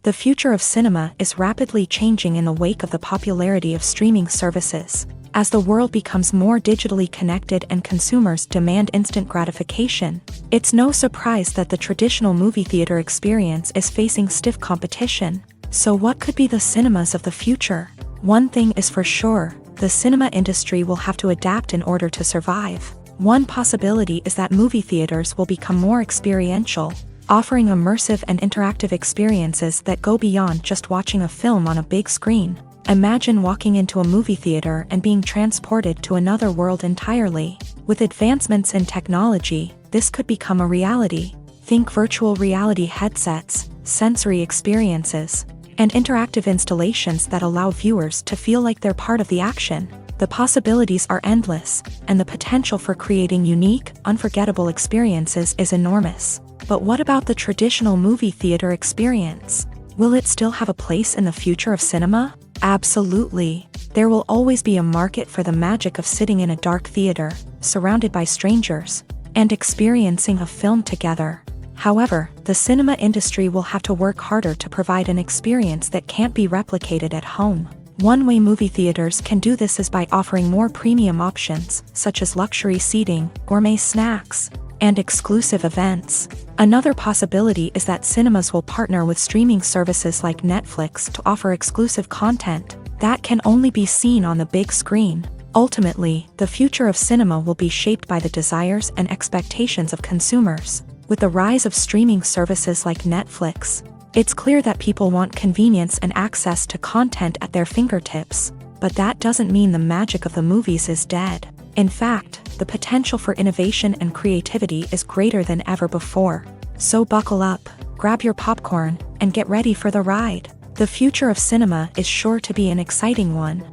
The future of cinema is rapidly changing in the wake of the popularity of streaming services. As the world becomes more digitally connected and consumers demand instant gratification, it's no surprise that the traditional movie theater experience is facing stiff competition. So what could be the cinemas of the future? One thing is for sure, the cinema industry will have to adapt in order to survive. One possibility is that movie theaters will become more experiential, offering immersive and interactive experiences that go beyond just watching a film on a big screen. Imagine walking into a movie theater and being transported to another world entirely. With advancements in technology, this could become a reality. Think virtual reality headsets, sensory experiences, and interactive installations that allow viewers to feel like they're part of the action. The possibilities are endless, and the potential for creating unique, unforgettable experiences is enormous. But what about the traditional movie theater experience? Will it still have a place in the future of cinema? Absolutely. There will always be a market for the magic of sitting in a dark theater, surrounded by strangers, and experiencing a film together. However, the cinema industry will have to work harder to provide an experience that can't be replicated at home. One way movie theaters can do this is by offering more premium options, such as luxury seating, gourmet snacks, and exclusive events. Another possibility is that cinemas will partner with streaming services like Netflix to offer exclusive content that can only be seen on the big screen. Ultimately, the future of cinema will be shaped by the desires and expectations of consumers. With the rise of streaming services like Netflix, it's clear that people want convenience and access to content at their fingertips. But that doesn't mean the magic of the movies is dead. In fact, the potential for innovation and creativity is greater than ever before. So buckle up, grab your popcorn, and get ready for the ride. The future of cinema is sure to be an exciting one.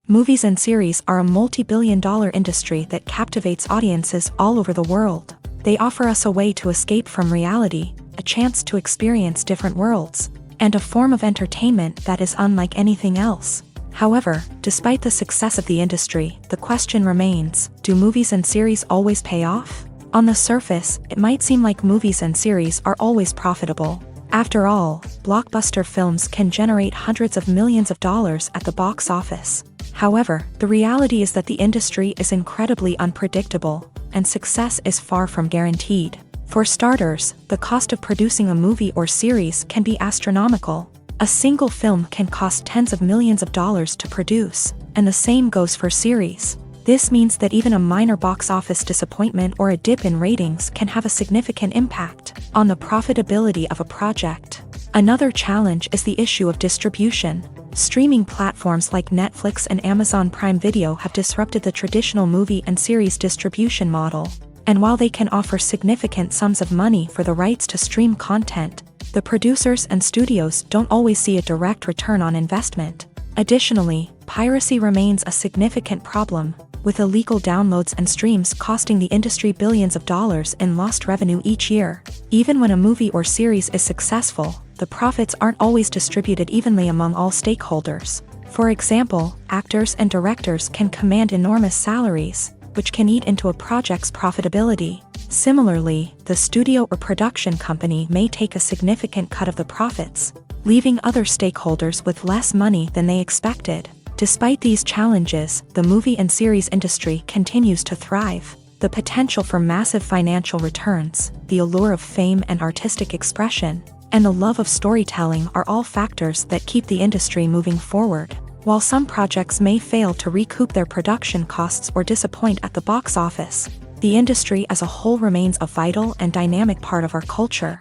Movies and series are a multi-billion-dollar industry that captivates audiences all over the world. They offer us a way to escape from reality, a chance to experience different worlds, and a form of entertainment that is unlike anything else. However, despite the success of the industry, the question remains, do movies and series always pay off? On the surface, it might seem like movies and series are always profitable. After all, blockbuster films can generate hundreds of millions of dollars at the box office. However, the reality is that the industry is incredibly unpredictable, and success is far from guaranteed. For starters, the cost of producing a movie or series can be astronomical. A single film can cost tens of millions of dollars to produce, and the same goes for series. This means that even a minor box office disappointment or a dip in ratings can have a significant impact on the profitability of a project. Another challenge is the issue of distribution. Streaming platforms like Netflix and Amazon Prime Video have disrupted the traditional movie and series distribution model. And while they can offer significant sums of money for the rights to stream content, the producers and studios don't always see a direct return on investment. Additionally, piracy remains a significant problem, with illegal downloads and streams costing the industry billions of dollars in lost revenue each year. Even when a movie or series is successful, the profits aren't always distributed evenly among all stakeholders. For example, actors and directors can command enormous salaries, which can eat into a project's profitability. Similarly, the studio or production company may take a significant cut of the profits, leaving other stakeholders with less money than they expected. Despite these challenges, the movie and series industry continues to thrive. The potential for massive financial returns, the allure of fame and artistic expression, and the love of storytelling are all factors that keep the industry moving forward. While some projects may fail to recoup their production costs or disappoint at the box office, the industry as a whole remains a vital and dynamic part of our culture.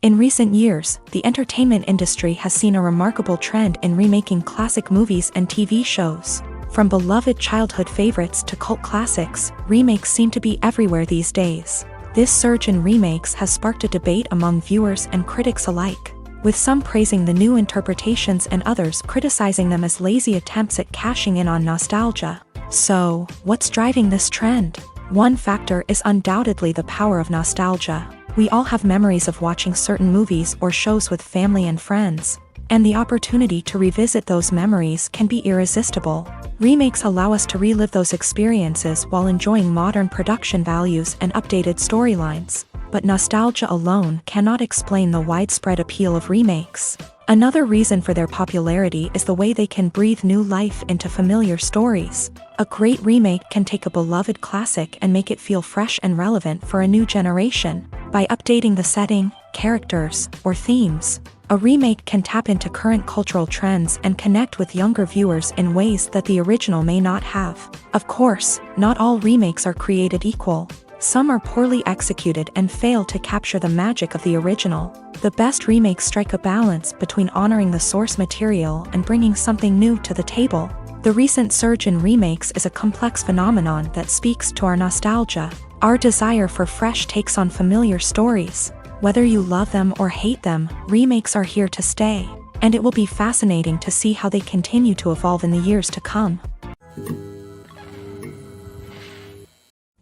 In recent years, the entertainment industry has seen a remarkable trend in remaking classic movies and TV shows. From beloved childhood favorites to cult classics, remakes seem to be everywhere these days. This surge in remakes has sparked a debate among viewers and critics alike, with some praising the new interpretations and others criticizing them as lazy attempts at cashing in on nostalgia. So, what's driving this trend? One factor is undoubtedly the power of nostalgia. We all have memories of watching certain movies or shows with family and friends, and the opportunity to revisit those memories can be irresistible. Remakes allow us to relive those experiences while enjoying modern production values and updated storylines. But nostalgia alone cannot explain the widespread appeal of remakes. Another reason for their popularity is the way they can breathe new life into familiar stories. A great remake can take a beloved classic and make it feel fresh and relevant for a new generation. By updating the setting, characters, or themes, a remake can tap into current cultural trends and connect with younger viewers in ways that the original may not have. Of course, not all remakes are created equal. Some are poorly executed and fail to capture the magic of the original. The best remakes strike a balance between honoring the source material and bringing something new to the table. The recent surge in remakes is a complex phenomenon that speaks to our nostalgia, our desire for fresh takes on familiar stories. Whether you love them or hate them, remakes are here to stay, and it will be fascinating to see how they continue to evolve in the years to come.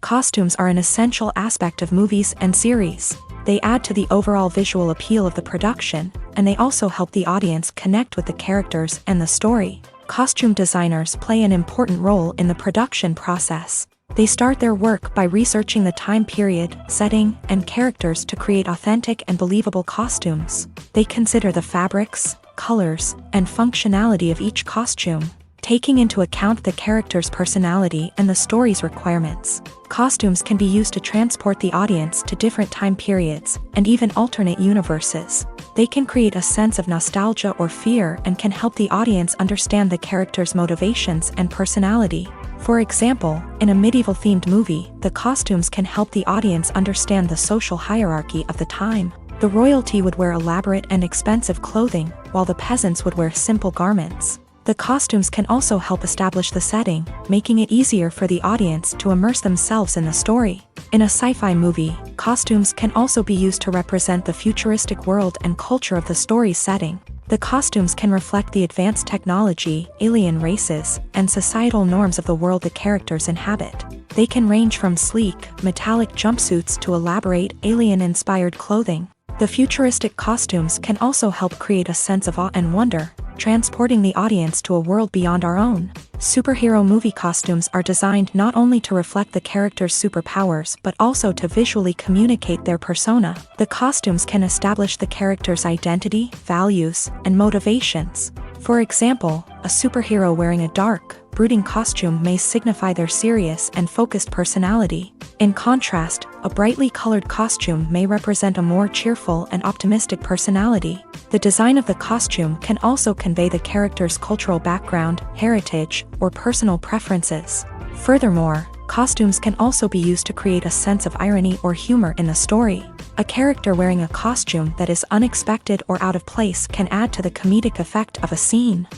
Costumes are an essential aspect of movies and series. They add to the overall visual appeal of the production, and they also help the audience connect with the characters and the story. Costume designers play an important role in the production process. They start their work by researching the time period, setting, and characters to create authentic and believable costumes. They consider the fabrics, colors, and functionality of each costume, taking into account the character's personality and the story's requirements. Costumes can be used to transport the audience to different time periods and even alternate universes. They can create a sense of nostalgia or fear and can help the audience understand the character's motivations and personality. For example, in a medieval-themed movie, the costumes can help the audience understand the social hierarchy of the time. The royalty would wear elaborate and expensive clothing, while the peasants would wear simple garments. The costumes can also help establish the setting, making it easier for the audience to immerse themselves in the story. In a sci-fi movie, costumes can also be used to represent the futuristic world and culture of the story's setting. The costumes can reflect the advanced technology, alien races, and societal norms of the world the characters inhabit. They can range from sleek, metallic jumpsuits to elaborate, alien-inspired clothing. The futuristic costumes can also help create a sense of awe and wonder, transporting the audience to a world beyond our own. Superhero movie costumes are designed not only to reflect the character's superpowers but also to visually communicate their persona. The costumes can establish the character's identity, values, and motivations. For example, a superhero wearing a dark, brooding costume may signify their serious and focused personality. In contrast, a brightly colored costume may represent a more cheerful and optimistic personality. The design of the costume can also convey the character's cultural background, heritage, or personal preferences. Furthermore, costumes can also be used to create a sense of irony or humor in the story. A character wearing a costume that is unexpected or out of place can add to the comedic effect of a scene.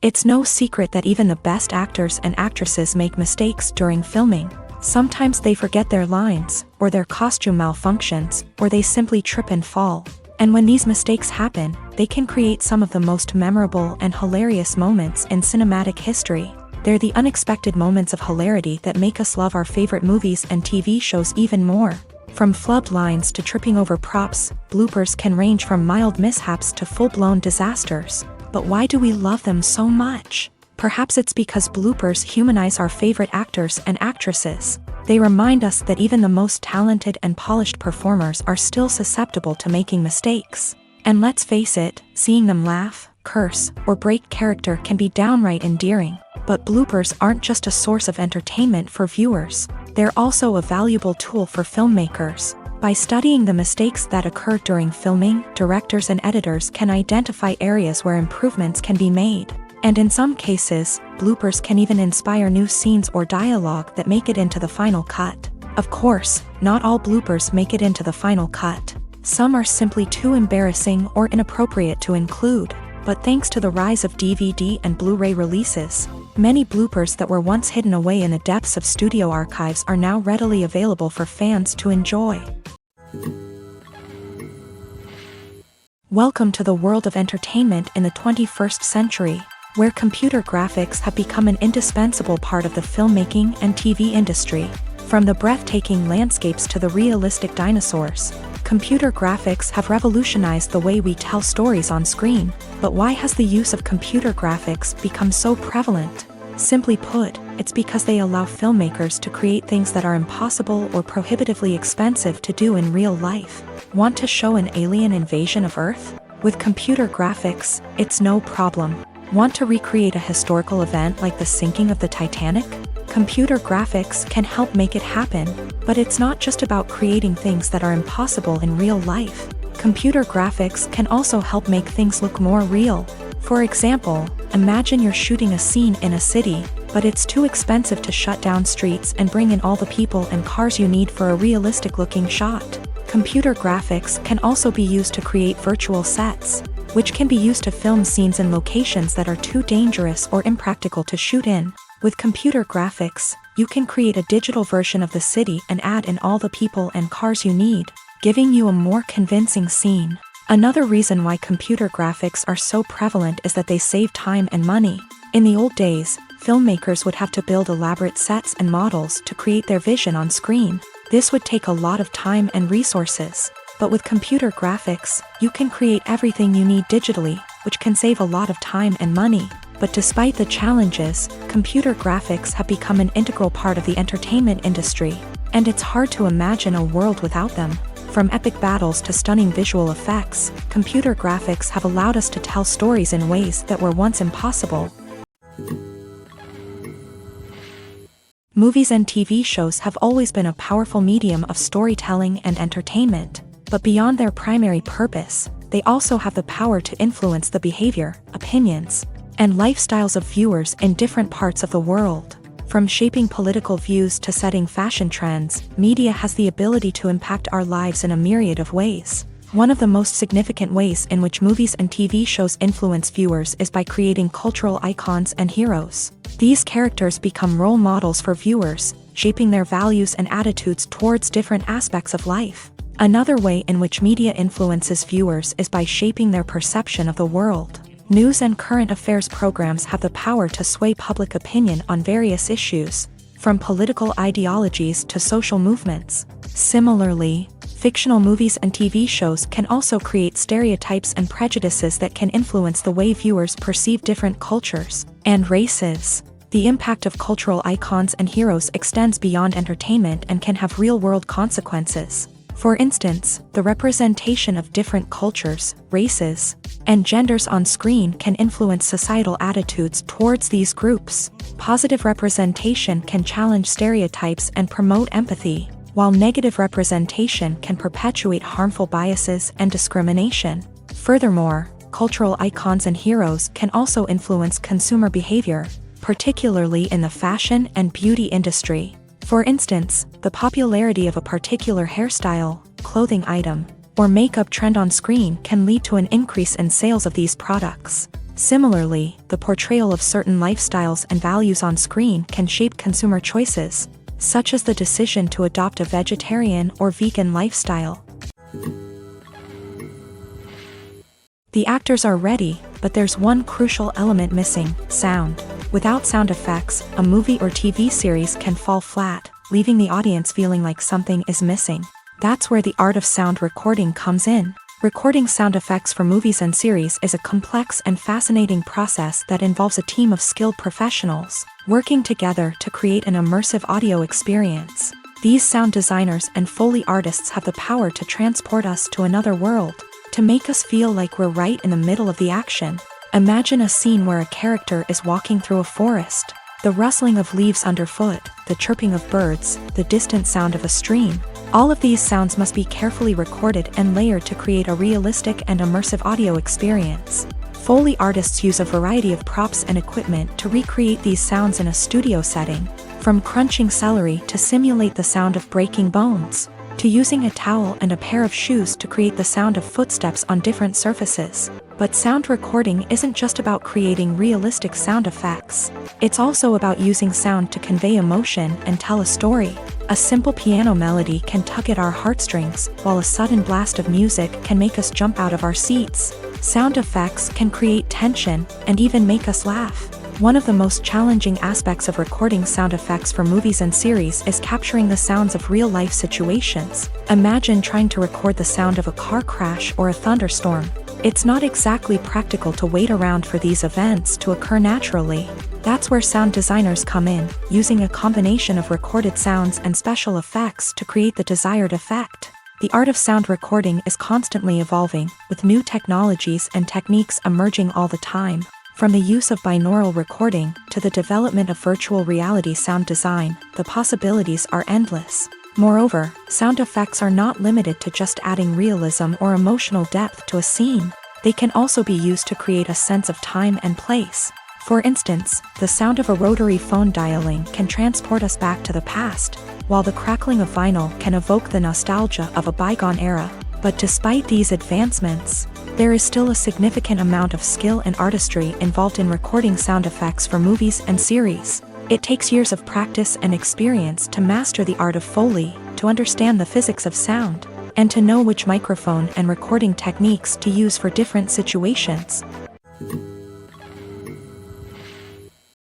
It's no secret that even the best actors and actresses make mistakes during filming. Sometimes they forget their lines, or their costume malfunctions, or they simply trip and fall. And when these mistakes happen, they can create some of the most memorable and hilarious moments in cinematic history. They're the unexpected moments of hilarity that make us love our favorite movies and TV shows even more. From flubbed lines to tripping over props, bloopers can range from mild mishaps to full-blown disasters. But why do we love them so much? Perhaps it's because bloopers humanize our favorite actors and actresses. They remind us that even the most talented and polished performers are still susceptible to making mistakes. And let's face it, seeing them laugh, curse, or break character can be downright endearing. But bloopers aren't just a source of entertainment for viewers. They're also a valuable tool for filmmakers. By studying the mistakes that occur during filming, directors and editors can identify areas where improvements can be made. And in some cases, bloopers can even inspire new scenes or dialogue that make it into the final cut. Of course, not all bloopers make it into the final cut. Some are simply too embarrassing or inappropriate to include. But thanks to the rise of DVD and Blu-ray releases, many bloopers that were once hidden away in the depths of studio archives are now readily available for fans to enjoy. Welcome to the world of entertainment in the 21st century, where computer graphics have become an indispensable part of the filmmaking and TV industry. From the breathtaking landscapes to the realistic dinosaurs, computer graphics have revolutionized the way we tell stories on screen. But why has the use of computer graphics become so prevalent? Simply put, it's because they allow filmmakers to create things that are impossible or prohibitively expensive to do in real life. Want to show an alien invasion of Earth? With computer graphics, it's no problem. Want to recreate a historical event like the sinking of the Titanic? Computer graphics can help make it happen. But it's not just about creating things that are impossible in real life. Computer graphics can also help make things look more real. For example, imagine you're shooting a scene in a city, but it's too expensive to shut down streets and bring in all the people and cars you need for a realistic-looking shot. Computer graphics can also be used to create virtual sets, which can be used to film scenes in locations that are too dangerous or impractical to shoot in. With computer graphics, you can create a digital version of the city and add in all the people and cars you need, giving you a more convincing scene. Another reason why computer graphics are so prevalent is that they save time and money. In the old days, filmmakers would have to build elaborate sets and models to create their vision on screen. This would take a lot of time and resources. But with computer graphics, you can create everything you need digitally, which can save a lot of time and money. But despite the challenges, computer graphics have become an integral part of the entertainment industry. And it's hard to imagine a world without them. From epic battles to stunning visual effects, computer graphics have allowed us to tell stories in ways that were once impossible. Movies and TV shows have always been a powerful medium of storytelling and entertainment. But beyond their primary purpose, they also have the power to influence the behavior, opinions, and lifestyles of viewers in different parts of the world. From shaping political views to setting fashion trends, media has the ability to impact our lives in a myriad of ways. One of the most significant ways in which movies and TV shows influence viewers is by creating cultural icons and heroes. These characters become role models for viewers, shaping their values and attitudes towards different aspects of life. Another way in which media influences viewers is by shaping their perception of the world. News and current affairs programs have the power to sway public opinion on various issues, from political ideologies to social movements. Similarly, Fictional movies and TV shows can also create stereotypes and prejudices that can influence the way viewers perceive different cultures and races. The impact of cultural icons and heroes extends beyond entertainment and can have real-world consequences. For instance, the representation of different cultures, races, and genders on screen can influence societal attitudes towards these groups. Positive representation can challenge stereotypes and promote empathy, while negative representation can perpetuate harmful biases and discrimination. Furthermore, cultural icons and heroes can also influence consumer behavior, particularly in the fashion and beauty industry. For instance, the popularity of a particular hairstyle, clothing item, or makeup trend on screen can lead to an increase in sales of these products. Similarly, the portrayal of certain lifestyles and values on screen can shape consumer choices, such as the decision to adopt a vegetarian or vegan lifestyle. The actors are ready, but there's one crucial element missing: sound. Without sound effects, a movie or TV series can fall flat, leaving the audience feeling like something is missing. That's where the art of sound recording comes in. Recording sound effects for movies and series is a complex and fascinating process that involves a team of skilled professionals working together to create an immersive audio experience. These sound designers and Foley artists have the power to transport us to another world, to make us feel like we're right in the middle of the action. Imagine a scene where a character is walking through a forest. The rustling of leaves underfoot, the chirping of birds, the distant sound of a stream. All of these sounds must be carefully recorded and layered to create a realistic and immersive audio experience. Foley artists use a variety of props and equipment to recreate these sounds in a studio setting, from crunching celery to simulate the sound of breaking bones, to using a towel and a pair of shoes to create the sound of footsteps on different surfaces. But sound recording isn't just about creating realistic sound effects. It's also about using sound to convey emotion and tell a story. A simple piano melody can tug at our heartstrings, while a sudden blast of music can make us jump out of our seats. Sound effects can create tension and even make us laugh. One of the most challenging aspects of recording sound effects for movies and series is capturing the sounds of real-life situations. Imagine trying to record the sound of a car crash or a thunderstorm. It's not exactly practical to wait around for these events to occur naturally. That's where sound designers come in, using a combination of recorded sounds and special effects to create the desired effect. The art of sound recording is constantly evolving, with new technologies and techniques emerging all the time. From the use of binaural recording to the development of virtual reality sound design, the possibilities are endless. Moreover, sound effects are not limited to just adding realism or emotional depth to a scene. They can also be used to create a sense of time and place. For instance, the sound of a rotary phone dialing can transport us back to the past, while the crackling of vinyl can evoke the nostalgia of a bygone era. But despite these advancements, there is still a significant amount of skill and artistry involved in recording sound effects for movies and series. It takes years of practice and experience to master the art of Foley, to understand the physics of sound, and to know which microphone and recording techniques to use for different situations.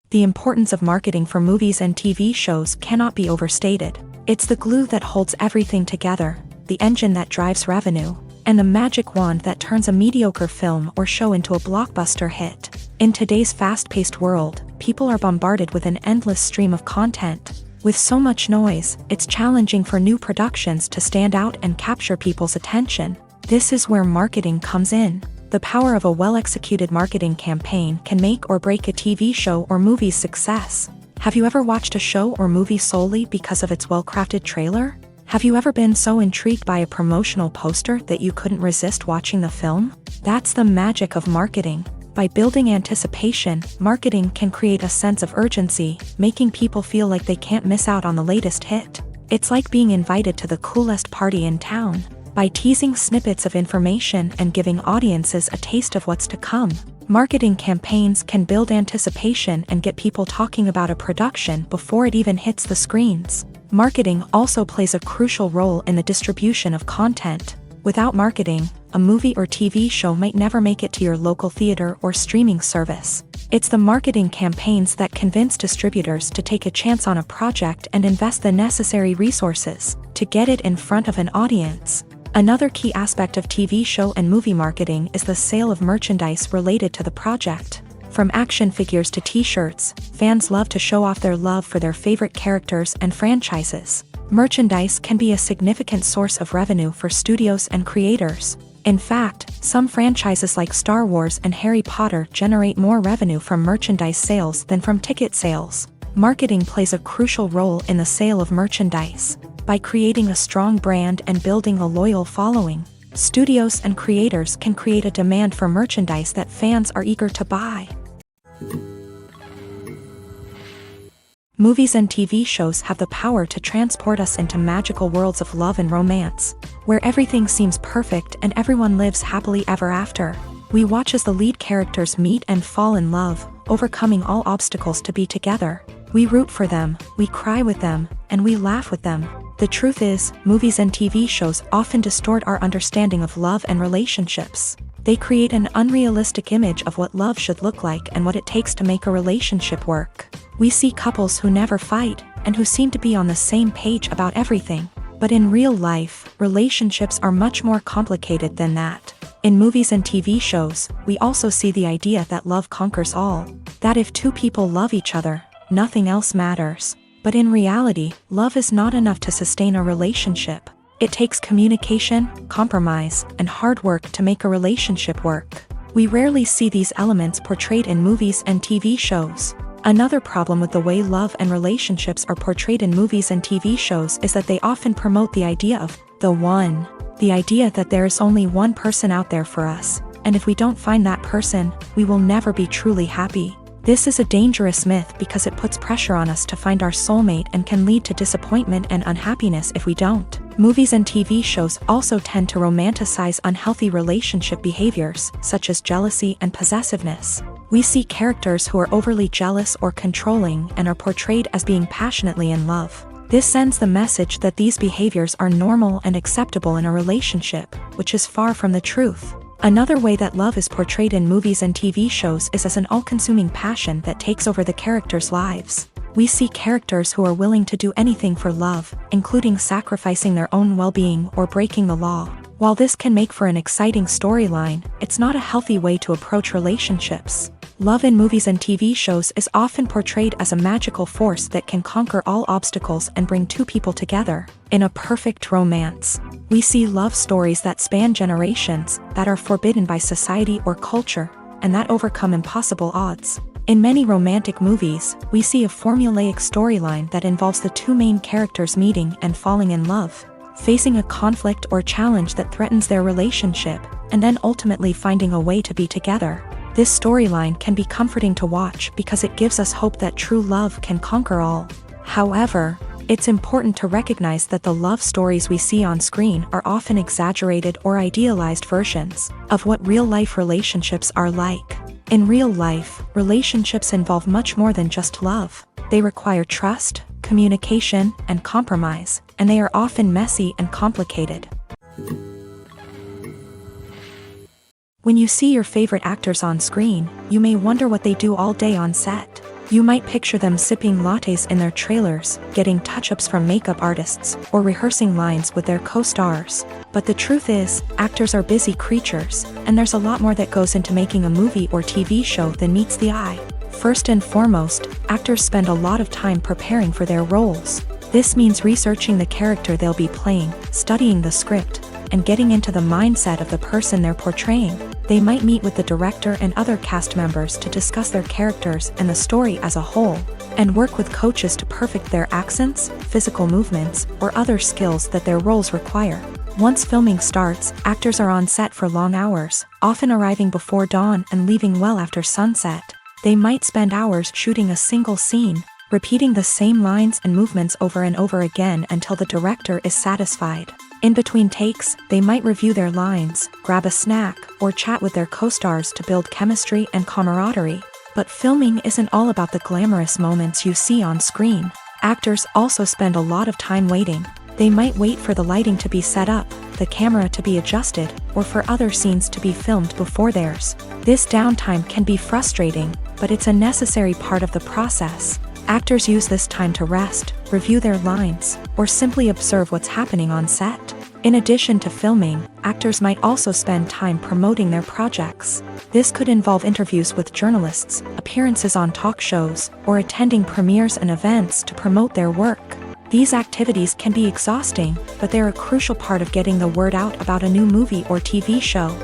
The importance of marketing for movies and TV shows cannot be overstated. It's the glue that holds everything together, the engine that drives revenue, and the magic wand that turns a mediocre film or show into a blockbuster hit. In today's fast-paced world, people are bombarded with an endless stream of content. With so much noise, it's challenging for new productions to stand out and capture people's attention. This is where marketing comes in. The power of a well-executed marketing campaign can make or break a TV show or movie's success. Have you ever watched a show or movie solely because of its well-crafted trailer? Have you ever been so intrigued by a promotional poster that you couldn't resist watching the film? That's the magic of marketing. By building anticipation, marketing can create a sense of urgency, making people feel like they can't miss out on the latest hit. It's like being invited to the coolest party in town. By teasing snippets of information and giving audiences a taste of what's to come, marketing campaigns can build anticipation and get people talking about a production before it even hits the screens. Marketing also plays a crucial role in the distribution of content. Without marketing, a movie or TV show might never make it to your local theater or streaming service. It's the marketing campaigns that convince distributors to take a chance on a project and invest the necessary resources to get it in front of an audience. Another key aspect of TV show and movie marketing is the sale of merchandise related to the project. From action figures to t-shirts, fans love to show off their love for their favorite characters and franchises. Merchandise can be a significant source of revenue for studios and creators. In fact, some franchises like Star Wars and Harry Potter generate more revenue from merchandise sales than from ticket sales. Marketing plays a crucial role in the sale of merchandise. By creating a strong brand and building a loyal following, studios and creators can create a demand for merchandise that fans are eager to buy. Movies and TV shows have the power to transport us into magical worlds of love and romance, where everything seems perfect and everyone lives happily ever after. We watch as the lead characters meet and fall in love, overcoming all obstacles to be together. We root for them, we cry with them, and we laugh with them. The truth is, movies and TV shows often distort our understanding of love and relationships. They create an unrealistic image of what love should look like and what it takes to make a relationship work. We see couples who never fight, and who seem to be on the same page about everything. But in real life, relationships are much more complicated than that. In movies and TV shows, we also see the idea that love conquers all. That if two people love each other, nothing else matters. But in reality, love is not enough to sustain a relationship. It takes communication, compromise, and hard work to make a relationship work. We rarely see these elements portrayed in movies and TV shows. Another problem with the way love and relationships are portrayed in movies and TV shows is that they often promote the idea of the one. The idea that there is only one person out there for us, and if we don't find that person, we will never be truly happy. This is a dangerous myth because it puts pressure on us to find our soulmate and can lead to disappointment and unhappiness if we don't. Movies and TV shows also tend to romanticize unhealthy relationship behaviors, such as jealousy and possessiveness. We see characters who are overly jealous or controlling and are portrayed as being passionately in love. This sends the message that these behaviors are normal and acceptable in a relationship, which is far from the truth. Another way that love is portrayed in movies and TV shows is as an all-consuming passion that takes over the characters' lives. We see characters who are willing to do anything for love, including sacrificing their own well-being or breaking the law. While this can make for an exciting storyline, it's not a healthy way to approach relationships. Love in movies and TV shows is often portrayed as a magical force that can conquer all obstacles and bring two people together in a perfect romance. We see love stories that span generations, that are forbidden by society or culture, and that overcome impossible odds. In many romantic movies, we see a formulaic storyline that involves the two main characters meeting and falling in love, facing a conflict or challenge that threatens their relationship, and then ultimately finding a way to be together. This storyline can be comforting to watch because it gives us hope that true love can conquer all. However, it's important to recognize that the love stories we see on screen are often exaggerated or idealized versions of what real-life relationships are like. In real life, relationships involve much more than just love. They require trust, communication, and compromise, and they are often messy and complicated. When you see your favorite actors on screen, you may wonder what they do all day on set. You might picture them sipping lattes in their trailers, getting touch-ups from makeup artists, or rehearsing lines with their co-stars. But the truth is, actors are busy creatures, and there's a lot more that goes into making a movie or TV show than meets the eye. First and foremost, actors spend a lot of time preparing for their roles. This means researching the character they'll be playing, studying the script, and getting into the mindset of the person they're portraying. They might meet with the director and other cast members to discuss their characters and the story as a whole, and work with coaches to perfect their accents, physical movements, or other skills that their roles require. Once filming starts, actors are on set for long hours, often arriving before dawn and leaving well after sunset. They might spend hours shooting a single scene, repeating the same lines and movements over and over again until the director is satisfied. In between takes, they might review their lines, grab a snack, or chat with their co-stars to build chemistry and camaraderie. But filming isn't all about the glamorous moments you see on screen. Actors also spend a lot of time waiting. They might wait for the lighting to be set up, the camera to be adjusted, or for other scenes to be filmed before theirs. This downtime can be frustrating, but it's a necessary part of the process. Actors use this time to rest, review their lines, or simply observe what's happening on set. In addition to filming, actors might also spend time promoting their projects. This could involve interviews with journalists, appearances on talk shows, or attending premieres and events to promote their work. These activities can be exhausting, but they're a crucial part of getting the word out about a new movie or TV show.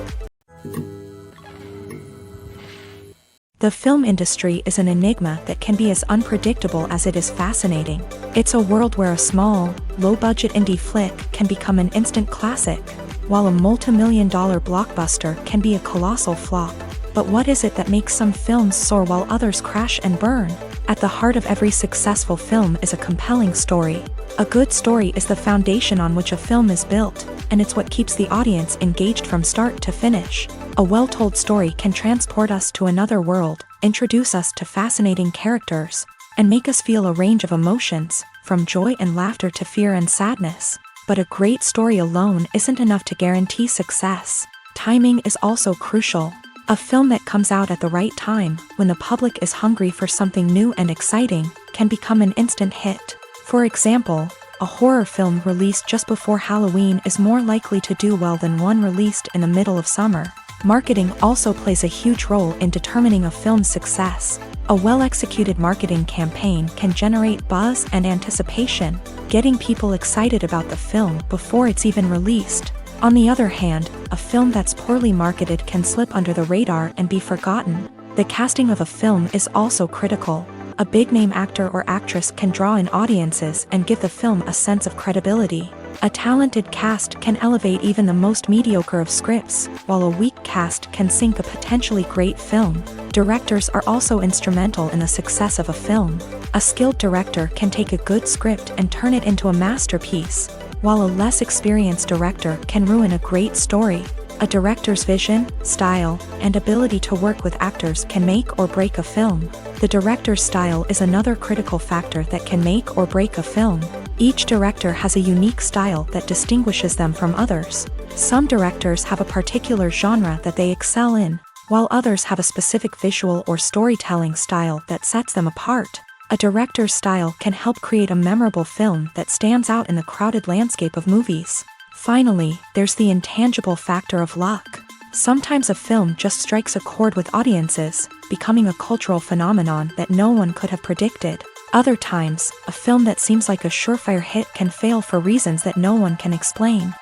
The film industry is an enigma that can be as unpredictable as it is fascinating. It's a world where a small, low-budget indie flick can become an instant classic, while a multi-million-dollar blockbuster can be a colossal flop. But what is it that makes some films soar while others crash and burn? At the heart of every successful film is a compelling story. A good story is the foundation on which a film is built, and it's what keeps the audience engaged from start to finish. A well-told story can transport us to another world, introduce us to fascinating characters, and make us feel a range of emotions, from joy and laughter to fear and sadness. But a great story alone isn't enough to guarantee success. Timing is also crucial. A film that comes out at the right time, when the public is hungry for something new and exciting, can become an instant hit. For example, a horror film released just before Halloween is more likely to do well than one released in the middle of summer. Marketing also plays a huge role in determining a film's success. A well-executed marketing campaign can generate buzz and anticipation, getting people excited about the film before it's even released. On the other hand, a film that's poorly marketed can slip under the radar and be forgotten. The casting of a film is also critical. A big-name actor or actress can draw in audiences and give the film a sense of credibility. A talented cast can elevate even the most mediocre of scripts, while a weak cast can sink a potentially great film. Directors are also instrumental in the success of a film. A skilled director can take a good script and turn it into a masterpiece, while a less experienced director can ruin a great story. A director's vision, style, and ability to work with actors can make or break a film. The director's style is another critical factor that can make or break a film. Each director has a unique style that distinguishes them from others. Some directors have a particular genre that they excel in, while others have a specific visual or storytelling style that sets them apart. A director's style can help create a memorable film that stands out in the crowded landscape of movies. Finally, there's the intangible factor of luck. Sometimes a film just strikes a chord with audiences, becoming a cultural phenomenon that no one could have predicted. Other times, a film that seems like a surefire hit can fail for reasons that no one can explain.